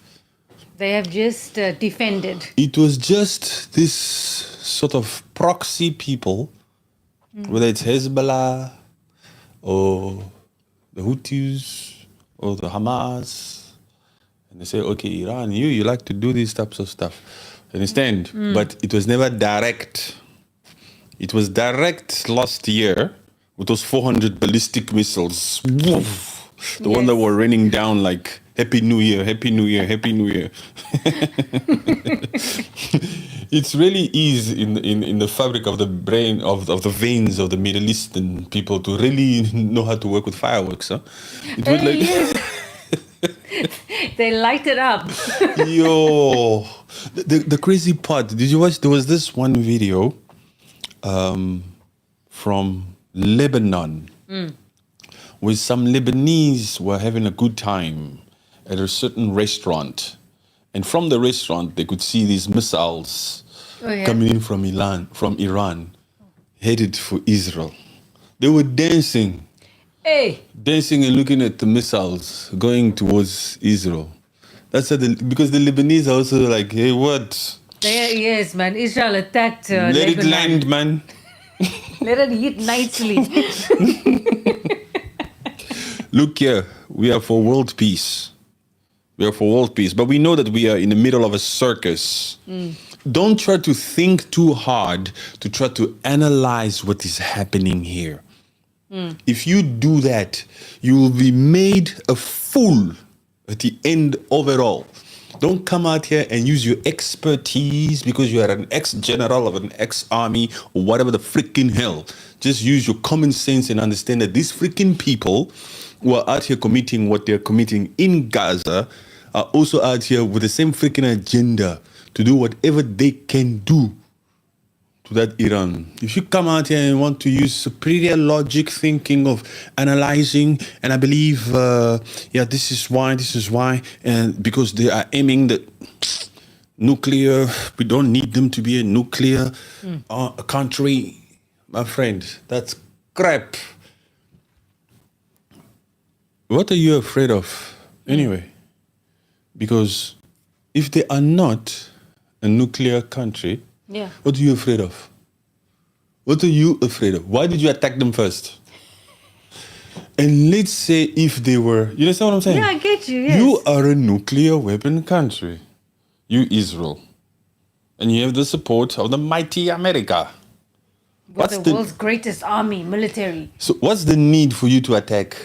B: They have just defended.
A: It was just this sort of proxy people, whether it's Hezbollah or the Houthis or the Hamas, and they say, okay, Iran, you like to do these types of stuff. Understand? But it was never direct. It was direct last year with those 400 ballistic missiles. Woof. The one that were raining down like, Happy New Year, Happy New Year, Happy New Year. It's really easy in the fabric of the brain, of the veins of the Middle Eastern people to really know how to work with fireworks. Huh? It was
B: They light it up.
A: Yo, the crazy part, did you watch? There was this one video from Lebanon where some Lebanese were having a good time at a certain restaurant. And from the restaurant, they could see these missiles coming in from Iran, headed for Israel. They were dancing. Dancing and looking at the missiles going towards Israel. That's because the Lebanese are also like, hey, what?
B: Yes, man. Israel attacked
A: Let
B: Lebanon.
A: it land, man.
B: Let it hit nicely.
A: Look here, we are for world peace. We are for world peace, but we know that we are in the middle of a circus. Don't try to think too hard to try to analyze what is happening here. If you do that, you will be made a fool at the end of it all. Don't come out here and use your expertise because you are an ex-general of an ex-army or whatever the freaking hell. Just use your common sense and understand that these freaking people who are out here committing what they're committing in Gaza are also out here with the same freaking agenda to do whatever they can do to that Iran. If you come out here and want to use superior logic thinking of analyzing, and I believe, this is why, and because they are aiming the nuclear, we don't need them to be a nuclear country. My friend, that's crap. What are you afraid of anyway? Because if they are not a nuclear country, what are you afraid of? What are you afraid of? Why did you attack them first? And let's say if they were, you understand what I'm saying?
B: Yeah, I get you, yes.
A: You are a nuclear weapon country. You, Israel. And you have the support of the mighty America.
B: We're the world's greatest army, military.
A: So what's the need for you to attack?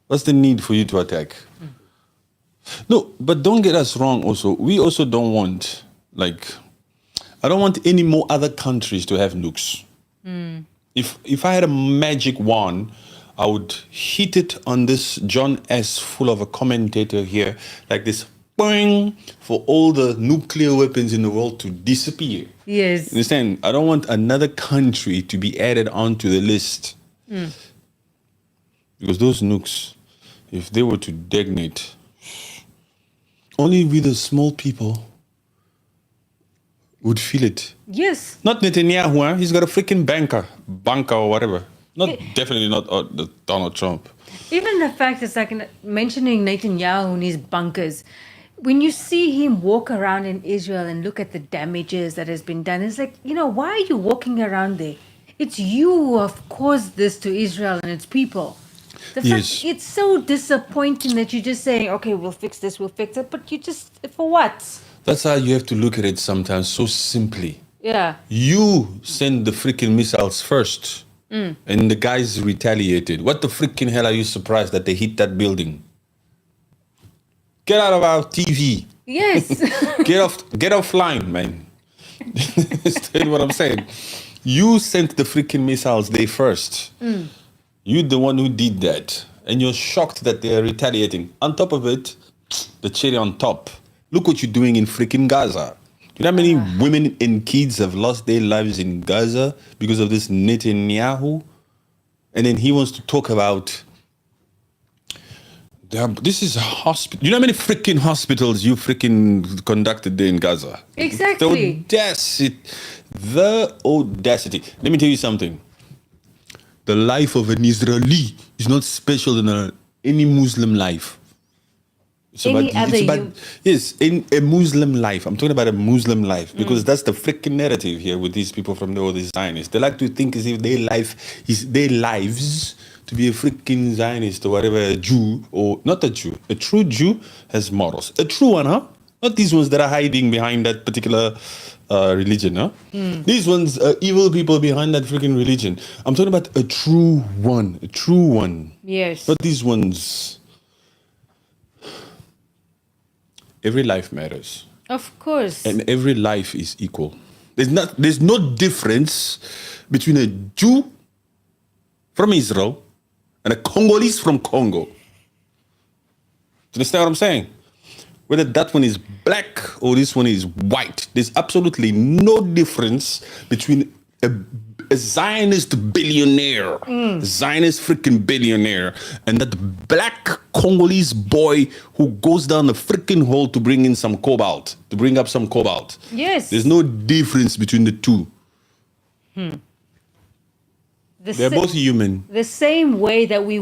A: What's the need for you to attack? No, but don't get us wrong also. We also don't want, I don't want any more other countries to have nukes. If I had a magic wand, I would hit it on this John S. full of a commentator here, like this, boing, for all the nuclear weapons in the world to disappear.
B: Yes.
A: Understand? I don't want another country to be added onto the list. Because those nukes, if they were to detonate, only we the small people would feel it.
B: Yes.
A: Not Netanyahu, huh? He's got a freaking banker or whatever. Definitely not Donald Trump.
B: Even the fact is mentioning Netanyahu and his bunkers. When you see him walk around in Israel and look at the damages that has been done, it's like, why are you walking around there? It's you who have caused this to Israel and its people. It's so disappointing that you're just saying, okay, we'll fix this, but you just, for what?
A: That's how you have to look at it sometimes, so simply.
B: Yeah.
A: You send the freaking missiles first, and the guys retaliated. What the freaking hell are you surprised that they hit that building? Get out of our TV.
B: Yes.
A: Get offline, man. Understand what I'm saying? You sent the freaking missiles there first. You're the one who did that. And you're shocked that they are retaliating. On top of it, the cherry on top. Look what you're doing in freaking Gaza. Do you know how many women and kids have lost their lives in Gaza because of this Netanyahu? And then he wants to talk about, this is a hospital. You know how many freaking hospitals you freaking conducted there in Gaza?
B: Exactly.
A: The audacity. Let me tell you something. The life of an Israeli is not special than any Muslim life. Yes, in a Muslim life. I'm talking about a Muslim life because that's the freaking narrative here with these people from all these Zionists. They like to think as if their lives to be a freaking Zionist or whatever, a Jew, or not a Jew. A true Jew has morals. A true one, huh? Not these ones that are hiding behind that particular religion, huh? These ones are evil people behind that freaking religion. I'm talking about a true one. A true one.
B: Yes.
A: Not these ones. Every life matters.
B: Of course.
A: And every life is equal. There's no difference between a Jew from Israel and a Congolese from Congo. Do you understand what I'm saying? Whether that one is black or this one is white, there's absolutely no difference between a Zionist billionaire, Zionist freaking billionaire, and that black Congolese boy who goes down the freaking hole to bring in some cobalt, to bring up some cobalt.
B: Yes.
A: There's no difference between the two. They're both human.
B: The same way that we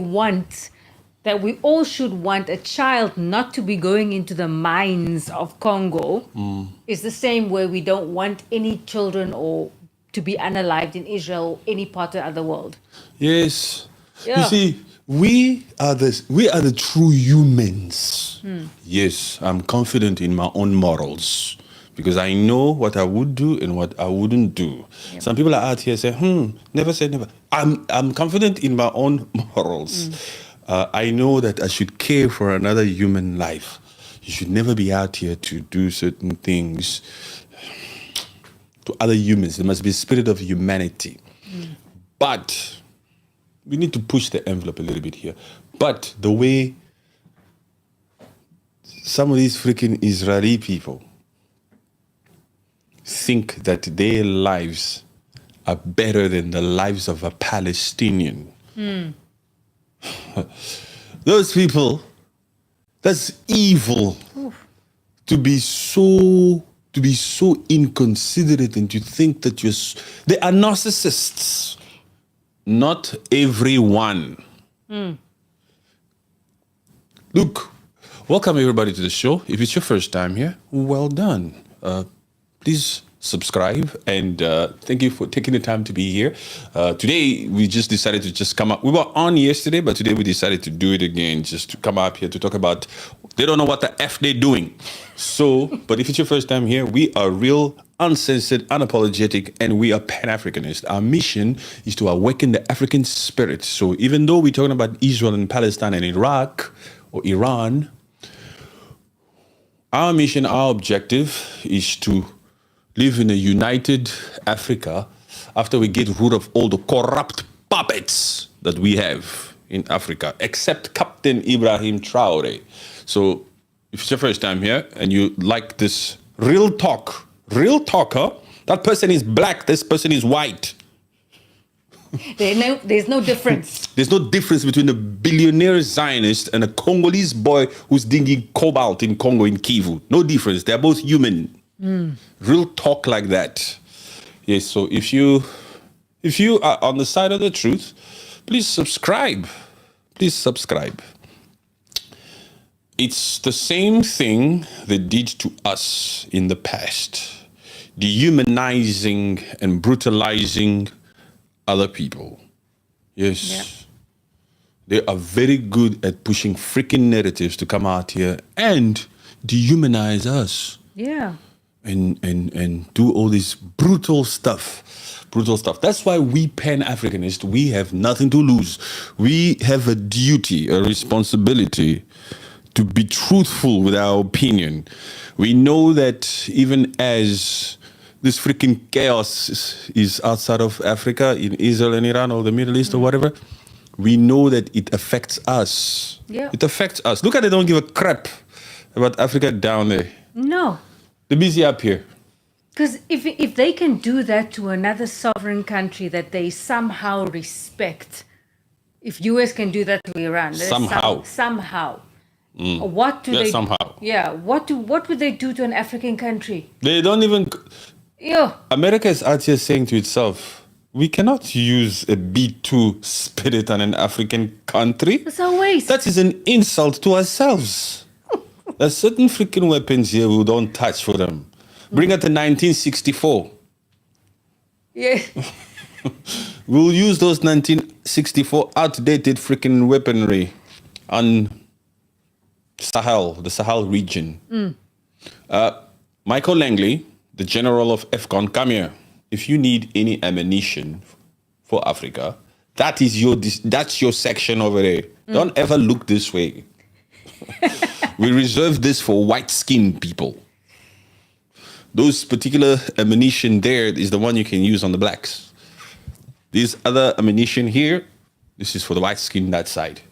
B: all should want a child not to be going into the mines of Congo is the same way we don't want any children or to be unalived in Israel or any part of the other world.
A: Yes.
B: Yeah.
A: You see, we are the true humans. Yes, I'm confident in my own morals because I know what I would do and what I wouldn't do. Yep. Some people are out here saying, never say never. I'm confident in my own morals. I know that I should care for another human life. You should never be out here to do certain things to other humans. There must be a spirit of humanity. But we need to push the envelope a little bit here. But the way some of these freaking Israeli people think that their lives are better than the lives of a Palestinian. Those people, that's evil. Oof. To be so inconsiderate and to think that they are narcissists. Not everyone. Look, welcome everybody to the show. If it's your first time here, well done. Please subscribe, and thank you for taking the time to be here. Today, we just decided to just come up. We were on yesterday, but today we decided to do it again, just to come up here to talk about, they don't know what the F they're doing. So, but if it's your first time here, we are real, uncensored, unapologetic, and we are Pan-Africanist. Our mission is to awaken the African spirit. So even though we're talking about Israel and Palestine and Iraq or Iran, our mission, our objective is to live in a united Africa after we get rid of all the corrupt puppets that we have in Africa, except Captain Ibrahim Traore. So if it's your first time here and you like this real talker, that person is black, this person is white.
B: There's no difference.
A: There's no difference between a billionaire Zionist and a Congolese boy who's digging cobalt in Congo, in Kivu. No difference. They're both human. Real talk like that. Yes, so if you are on the side of the truth, please subscribe. Please subscribe. It's the same thing they did to us in the past. Dehumanizing and brutalizing other people. Yes. Yeah. They are very good at pushing freaking narratives to come out here and dehumanize us.
B: Yeah.
A: And do all this brutal stuff. That's why we Pan-Africanists, we have nothing to lose. We have a duty, a responsibility to be truthful with our opinion. We know that even as this freaking chaos is outside of Africa, in Israel and Iran or the Middle East or whatever, we know that it affects us.
B: Yeah.
A: It affects us. Look at they don't give a crap about Africa down there.
B: No.
A: They're busy up here.
B: Because if they can do that to another sovereign country that they somehow respect, if US can do that to Iran, somehow. What do they
A: somehow.
B: Yeah, what would they do to an African country?
A: They don't even.
B: Yeah.
A: America is out here saying to itself, we cannot use a B2 spirit on an African country.
B: It's a waste.
A: That is an insult to ourselves. There's certain freaking weapons here we don't touch for them. Bring it to 1964.
B: Yeah.
A: We'll use those 1964 outdated freaking weaponry on the Sahel region. Michael Langley, the general of AFCON, come here. If you need any ammunition for Africa, that's your section over there. Don't ever look this way. We reserve this for white-skinned people. Those particular ammunition there is the one you can use on the blacks. This other ammunition here, this is for the white-skinned that side.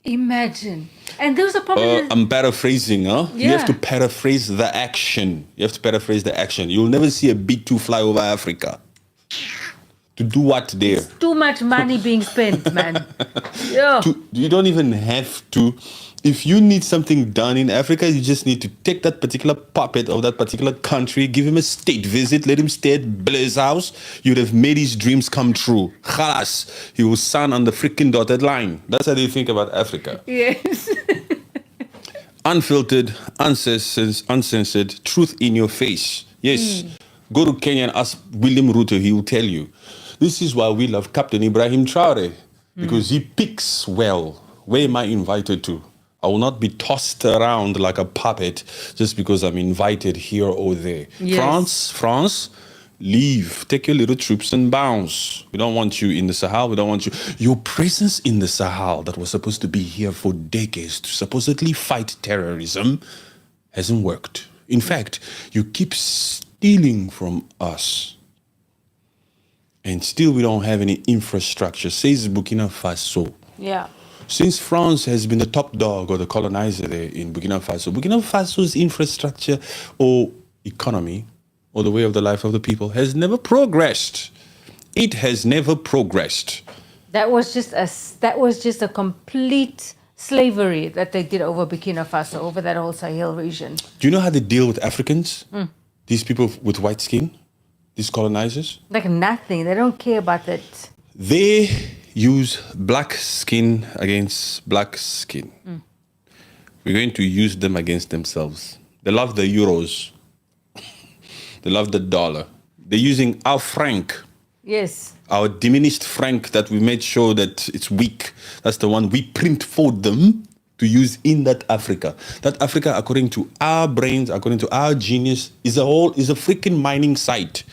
B: Imagine. And those are probably...
A: I'm paraphrasing, huh?
B: Yeah.
A: You have to paraphrase the action. You'll never see a B-2 fly over Africa. To do what there?
B: It's too much money being spent, man. Yeah.
A: You don't even have to. If you need something done in Africa, you just need to take that particular puppet of that particular country, give him a state visit, let him stay at Blair's house. You'd have made his dreams come true. Khalas. He will sign on the freaking dotted line. That's how they think about Africa.
B: Yes.
A: Unfiltered, uncensored, truth in your face. Yes. Go to Kenya and ask William Ruto, he will tell you. This is why we love Captain Ibrahim Traore, because he picks well. Where am I invited to? I will not be tossed around like a puppet just because I'm invited here or there.
B: Yes.
A: France, leave, take your little troops and bounce. We don't want you in the Sahel. We don't want you. Your presence in the Sahel that was supposed to be here for decades to supposedly fight terrorism hasn't worked. In fact, you keep stealing from us. And still we don't have any infrastructure, says Burkina Faso.
B: Yeah.
A: Since France has been the top dog or the colonizer there in Burkina Faso's infrastructure or economy or the way of the life of the people has never progressed. It has never progressed.
B: That was just a complete slavery that they did over Burkina Faso, over that whole Sahel region.
A: Do you know how they deal with Africans? These people with white skin, these colonizers?
B: Like nothing. They don't care about that.
A: They use black skin against black skin. We're going to use them against themselves. They love the euros. They love the dollar. They're using our franc.
B: Yes.
A: Our diminished franc that we made sure that it's weak. That's the one we print for them to use in that Africa. That Africa, according to our brains, according to our genius, is a freaking mining site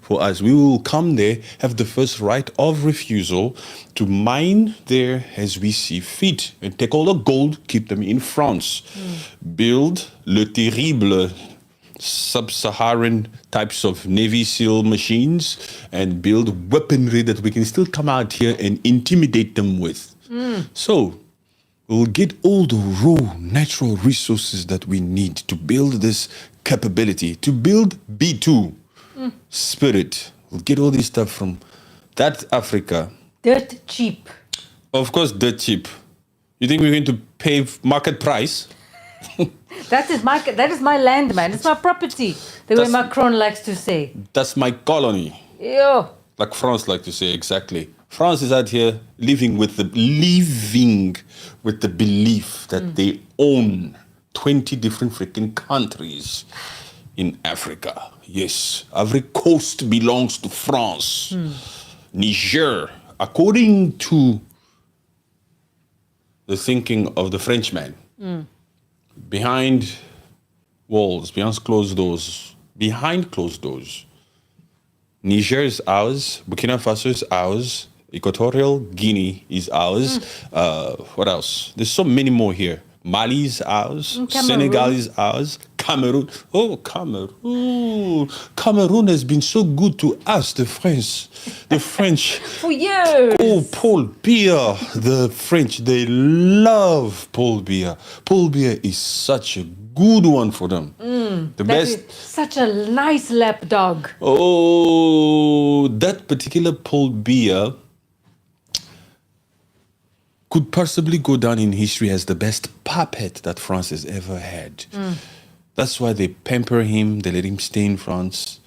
A: for us. We will come there, have the first right of refusal to mine there as we see fit and take all the gold, keep them in France. Build le terrible sub-Saharan types of Navy SEAL machines and build weaponry that we can still come out here and intimidate them with. So we'll get all the raw natural resources that we need to build this capability, to build B2 spirit. We'll get all this stuff from that Africa.
B: Dirt cheap.
A: Of course, dirt cheap. You think we're going to pay market price?
B: That is my land, man. It's my property. The way Macron likes to say.
A: That's my colony.
B: Yo.
A: Like France like to say, exactly. France is out here living with the belief that they own 20 different freaking countries in Africa. Yes, every coast belongs to France. Niger, according to the thinking of the Frenchman, behind walls, behind closed doors, Niger is ours, Burkina Faso is ours, Equatorial Guinea is ours. What else? There's so many more here. Mali is ours, Senegal is ours, Cameroon. Oh, Cameroon. Cameroon has been so good to us, the French.
B: For years.
A: Oh, Paul Biya. The French, they love Paul Biya. Paul Biya is such a good one for them. The best.
B: Such a nice lap dog.
A: Oh, that particular Paul Biya could possibly go down in history as the best puppet that France has ever had. That's why they pamper him, they let him stay in France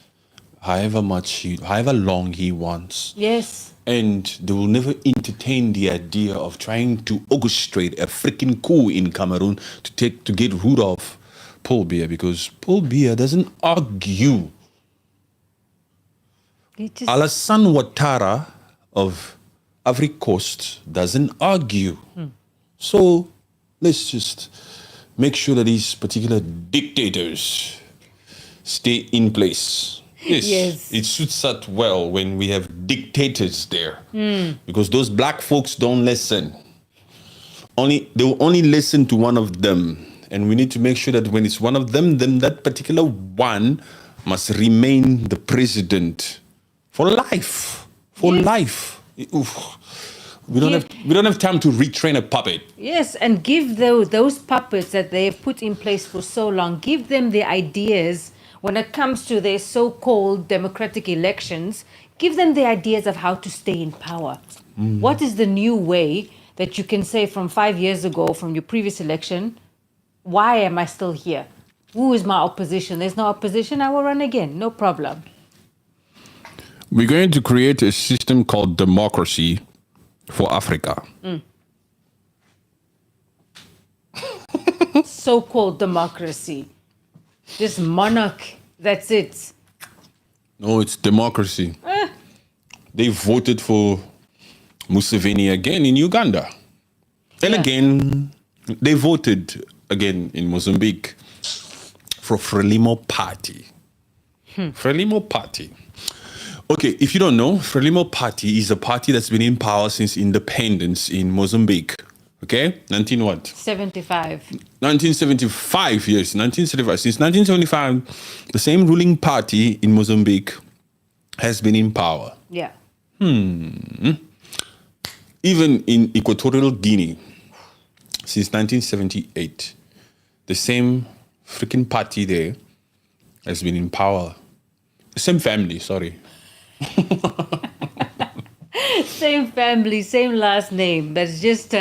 A: however long he wants.
B: Yes.
A: And they will never entertain the idea of trying to orchestrate a freaking coup in Cameroon to get rid of Paul Biya, because Paul Biya doesn't argue. Alassane Ouattara of Ivory Coast doesn't argue. So let's just make sure that these particular dictators stay in place. Yes. It suits us well when we have dictators there, because those black folks don't listen. They will only listen to one of them, and we need to make sure that when it's one of them, then that particular one must remain the president for life. Life. Oof. We don't have time to retrain a puppet.
B: Yes, and give those puppets that they have put in place for so long, give them the ideas when it comes to their so-called democratic elections. Give them the ideas of how to stay in power. What is the new way that you can say from 5 years ago, from your previous election, why am I still here? Who is my opposition? There's no opposition, I will run again, no problem.
A: We're going to create a system called democracy for Africa.
B: So-called democracy. Just monarch, that's it.
A: No, it's democracy. They voted for Museveni again in Uganda. And again, they voted again in Mozambique for Frelimo Party. Frelimo Party. Okay, if you don't know, Frelimo Party is a party that's been in power since independence in Mozambique. Okay, 19 what?
B: 75.
A: 1975, yes, 1975. Since 1975, the same ruling party in Mozambique has been in power.
B: Yeah.
A: Even in Equatorial Guinea, since 1978, the same freaking party there has been in power. Same family, sorry.
B: Same family, same last name, but it's just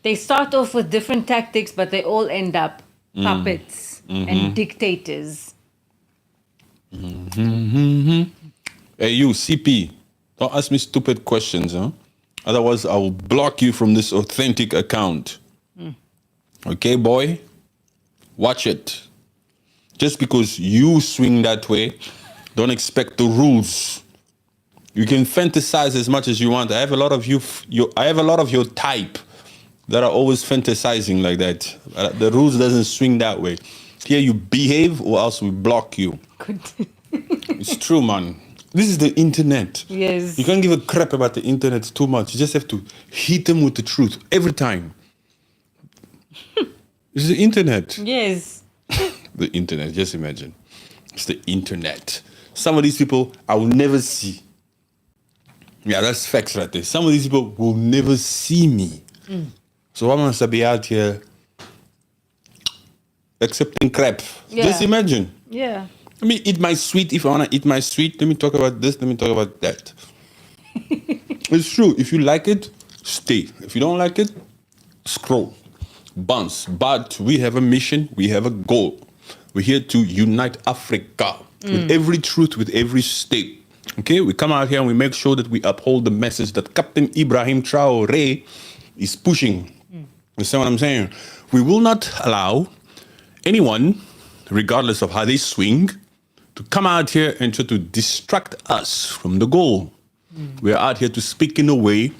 B: they start off with different tactics, but they all end up puppets and dictators.
A: Hey, you, CP, don't ask me stupid questions, huh? Otherwise, I will block you from this authentic account. Okay, boy? Watch it. Just because you swing that way, don't expect the rules. You can fantasize as much as you want. I have a lot of I have a lot of your type that are always fantasizing like that. The rules doesn't swing that way. Here you behave or else we block you. It's true, man. This is the internet.
B: Yes.
A: You can't give a crap about the internet too much. You just have to hit them with the truth every time. It's the internet.
B: Yes.
A: The internet, just imagine. It's the internet. Some of these people I will never see. Yeah, that's facts right there. Some of these people will never see me. So why must I be out here accepting crap?
B: Yeah.
A: Just imagine.
B: Yeah.
A: Let me eat my sweet if I want to eat my sweet. Let me talk about this. Let me talk about that. It's true. If you like it, stay. If you don't like it, scroll. Bounce. But we have a mission. We have a goal. We're here to unite Africa with every truth, with every state. Okay? We come out here and we make sure that we uphold the message that Captain Ibrahim Traore is pushing. You understand what I'm saying? We will not allow anyone, regardless of how they swing, to come out here and try to distract us from the goal. We're out here to speak in a way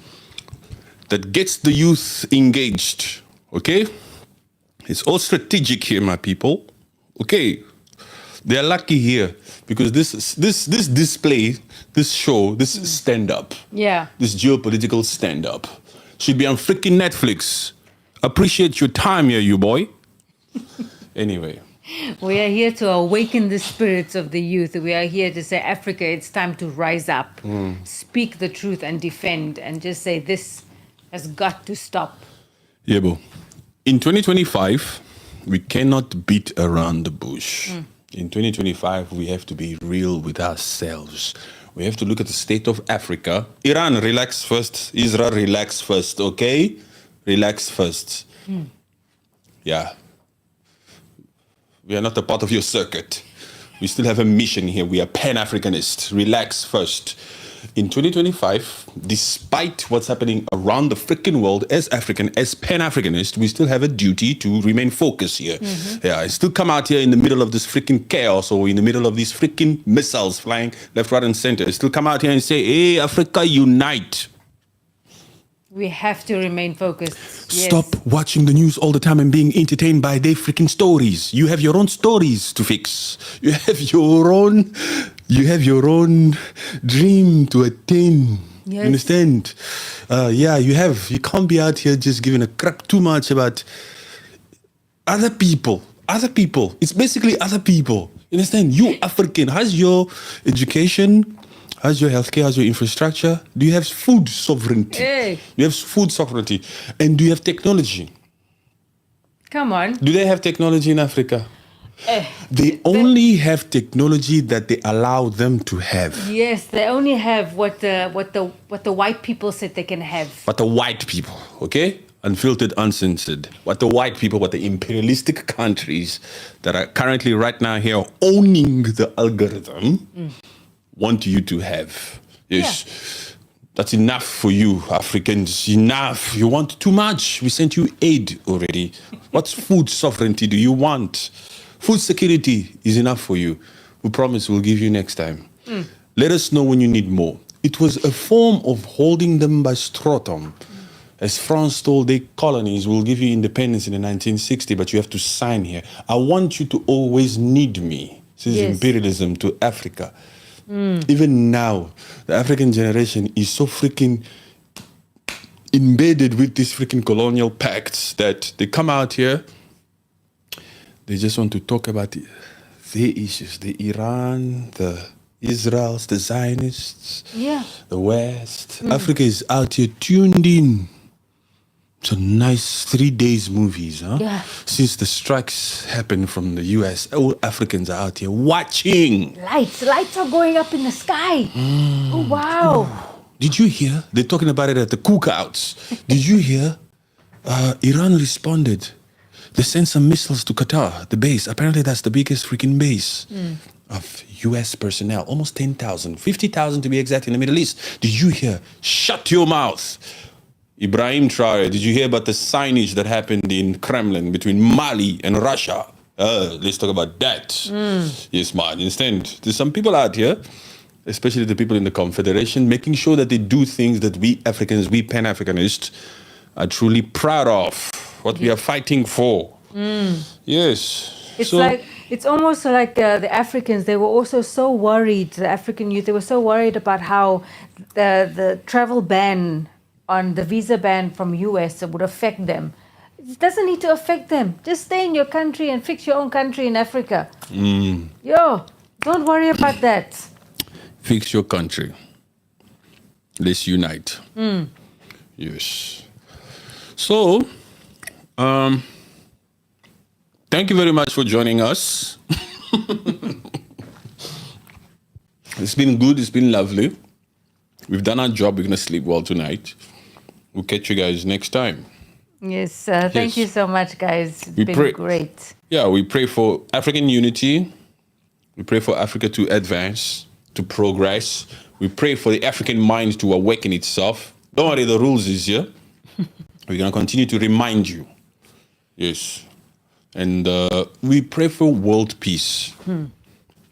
A: that gets the youth engaged. Okay? It's all strategic here, my people. Okay? They're lucky here because this display, this show, this stand-up, this geopolitical stand-up should be on freaking Netflix. Appreciate your time here, you boy. Anyway.
B: We are here to awaken the spirits of the youth. We are here to say, Africa, it's time to rise up, speak the truth and defend, and just say this has got to stop.
A: Yeah, bro. In 2025, we cannot beat around the bush. In 2025, we have to be real with ourselves. We have to look at the state of Africa. Iran, relax first. Israel, relax first, okay? Relax first. Yeah. We are not a part of your circuit. We still have a mission here. We are Pan-Africanists. Relax first. In 2025, despite what's happening around the freaking world, as African, as Pan-Africanists, we still have a duty to remain focused here. Yeah, I still come out here in the middle of this freaking chaos or in the middle of these freaking missiles flying left, right, and center. I still come out here and say, hey, Africa, unite.
B: We have to remain focused. Yes.
A: Stop watching the news all the time and being entertained by their freaking stories. You have your own stories to fix. You have your own dream to attain.
B: Yes.
A: You understand? You can't be out here just giving a crap too much about other people. It's basically other people. You understand? You African, how's your education? How's your healthcare? How's your infrastructure? Do you have food sovereignty?
B: Hey.
A: You have food sovereignty. And do you have technology?
B: Come on.
A: Do they have technology in Africa? They only have technology that they allow them to have.
B: Yes, they only have what the white people said they can have.
A: But the white people, okay? Unfiltered, uncensored. What the white people, what the imperialistic countries that are currently right now here owning the algorithm want you to have. Yes.
B: Yeah.
A: That's enough for you, Africans. Enough. You want too much. We sent you aid already. What food sovereignty do you want? Food security is enough for you. We promise we'll give you next time. Let us know when you need more. It was a form of holding them by scrotum. As France told their colonies, we'll give you independence in the 1960s, but you have to sign here. I want you to always need me. This is imperialism to Africa. Even now, the African generation is so freaking embedded with these freaking colonial pacts that they come out here, they just want to talk about their issues, the Iran, the Israels, the Zionists, the West. Africa is out here tuned in. It's a nice 3 days movies, huh?
B: Yeah.
A: Since the strikes happened from the US, all Africans are out here watching.
B: Lights are going up in the sky. Oh, wow.
A: Did you hear? They're talking about it at the cookouts. Did you hear? Iran responded. They sent some missiles to Qatar, the base. Apparently that's the biggest freaking base of US personnel. Almost 10,000, 50,000 to be exact in the Middle East. Did you hear? Shut your mouth. Ibrahim Traore, did you hear about the signage that happened in Kremlin between Mali and Russia? Let's talk about that. Yes, man. Understand? There's some people out here, especially the people in the Confederation, making sure that they do things that we Africans, we Pan-Africanists, are truly proud of. What we are fighting for. Yes.
B: It's almost like the Africans, they were also so worried, the African youth, they were so worried about how the travel ban on the visa ban from US would affect them. It doesn't need to affect them. Just stay in your country and fix your own country in Africa. Don't worry about that.
A: Fix your country. Let's unite. Yes. So, thank you very much for joining us. It's been good. It's been lovely. We've done our job. We're going to sleep well tonight. We'll catch you guys next time.
B: Yes, thank you so much, guys. It's been great.
A: Yeah, we pray for African unity. We pray for Africa to advance, to progress. We pray for the African mind to awaken itself. Don't worry, the rules is here. We're going to continue to remind you. Yes. And we pray for world peace.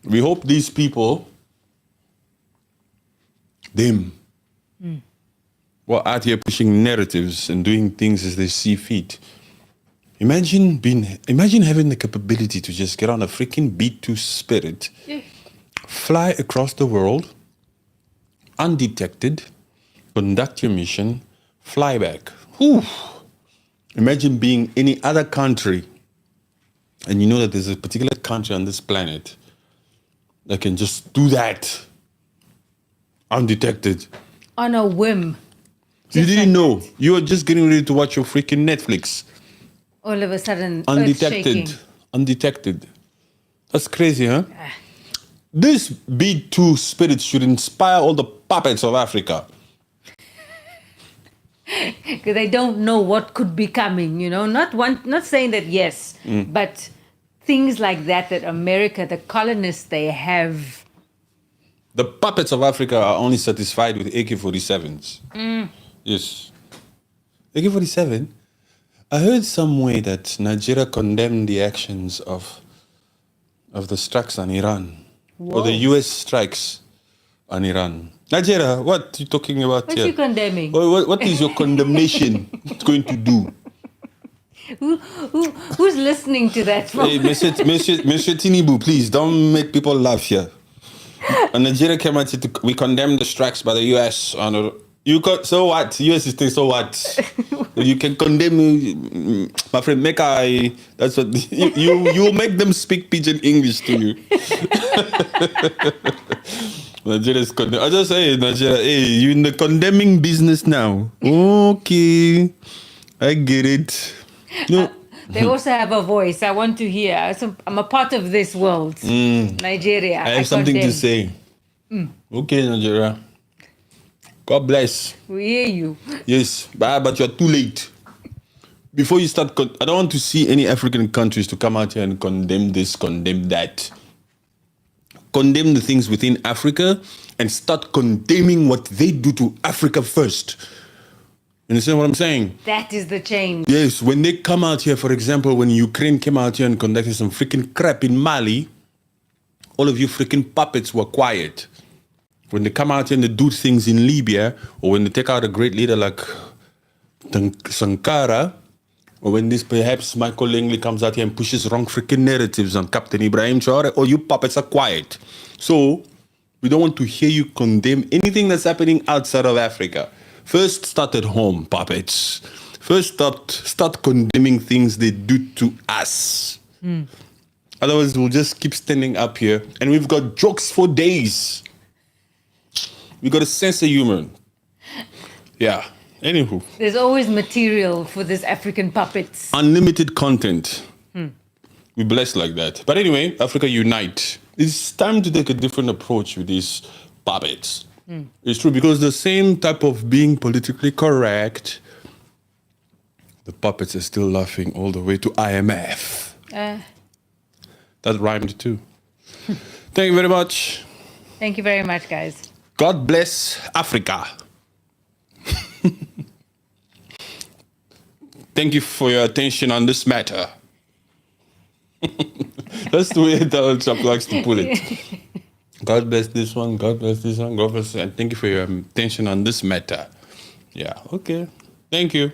A: We hope these people, them, were out here pushing narratives and doing things as they see fit. Imagine having the capability to just get on a freaking B2 Spirit, fly across the world, undetected, conduct your mission, fly back. Whew. Imagine being any other country, and you know that there's a particular country on this planet that can just do that undetected.
B: On a whim.
A: You didn't know. You were just getting ready to watch your freaking Netflix.
B: All of a sudden,
A: undetected. That's crazy, huh? This B2 Spirit should inspire all the puppets of Africa.
B: Because they don't know what could be coming, you know. Not saying that yes, but things like that America, the colonists, they have.
A: The puppets of Africa are only satisfied with AK-47s. Yes. AK-47? I heard some way that Nigeria condemned the actions of the strikes on Iran. Whoa. Or the US strikes on Iran. Nigeria, what are you talking about
B: here?
A: What
B: are you condemning?
A: What is your condemnation going to do?
B: Who's listening to that?
A: Hey, Monsieur Tinubu, please don't make people laugh here. And Nigeria came out to we condemn the strikes by the US on so what? US is saying so what? You can condemn me, my friend. That's what you make them speak pidgin English to you. Nigeria's I just say Nigeria. Hey, you in the condemning business now? Okay, I get it. No.
B: They also have a voice. I want to hear. I'm a part of this world. Nigeria.
A: I have something to say. Okay, Nigeria. God bless.
B: We hear you.
A: Yes, but you're too late. Before you start, I don't want to see any African countries to come out here and condemn this, condemn that. Condemn the things within Africa and start condemning what they do to Africa first. You understand what I'm saying?
B: That is the change.
A: Yes, when they come out here, for example, when Ukraine came out here and conducted some freaking crap in Mali, all of you freaking puppets were quiet. When they come out here and they do things in Libya, or when they take out a great leader like Sankara, or when this perhaps Michael Langley comes out here and pushes wrong freaking narratives on Captain Ibrahim Traore, all you puppets are quiet. So, We don't want to hear you condemn anything that's happening outside of Africa. First, start at home, puppets. First, start condemning things they do to us. Otherwise, we'll just keep standing up here, and we've got jokes for days. We got a sense of humor. Yeah. Anywho.
B: There's always material for this African puppets.
A: Unlimited content. We blessed like that. But anyway, Africa unite. It's time to take a different approach with these puppets. It's true, because the same type of being politically correct, the puppets are still laughing all the way to IMF. That rhymed too. Thank you very much.
B: Thank you very much, guys.
A: God bless Africa. Thank you for your attention on this matter. That's the way Donald Trump likes to put it. God bless this one, God bless this one, God bless, and thank you for your attention on this matter. Yeah, okay. Thank you.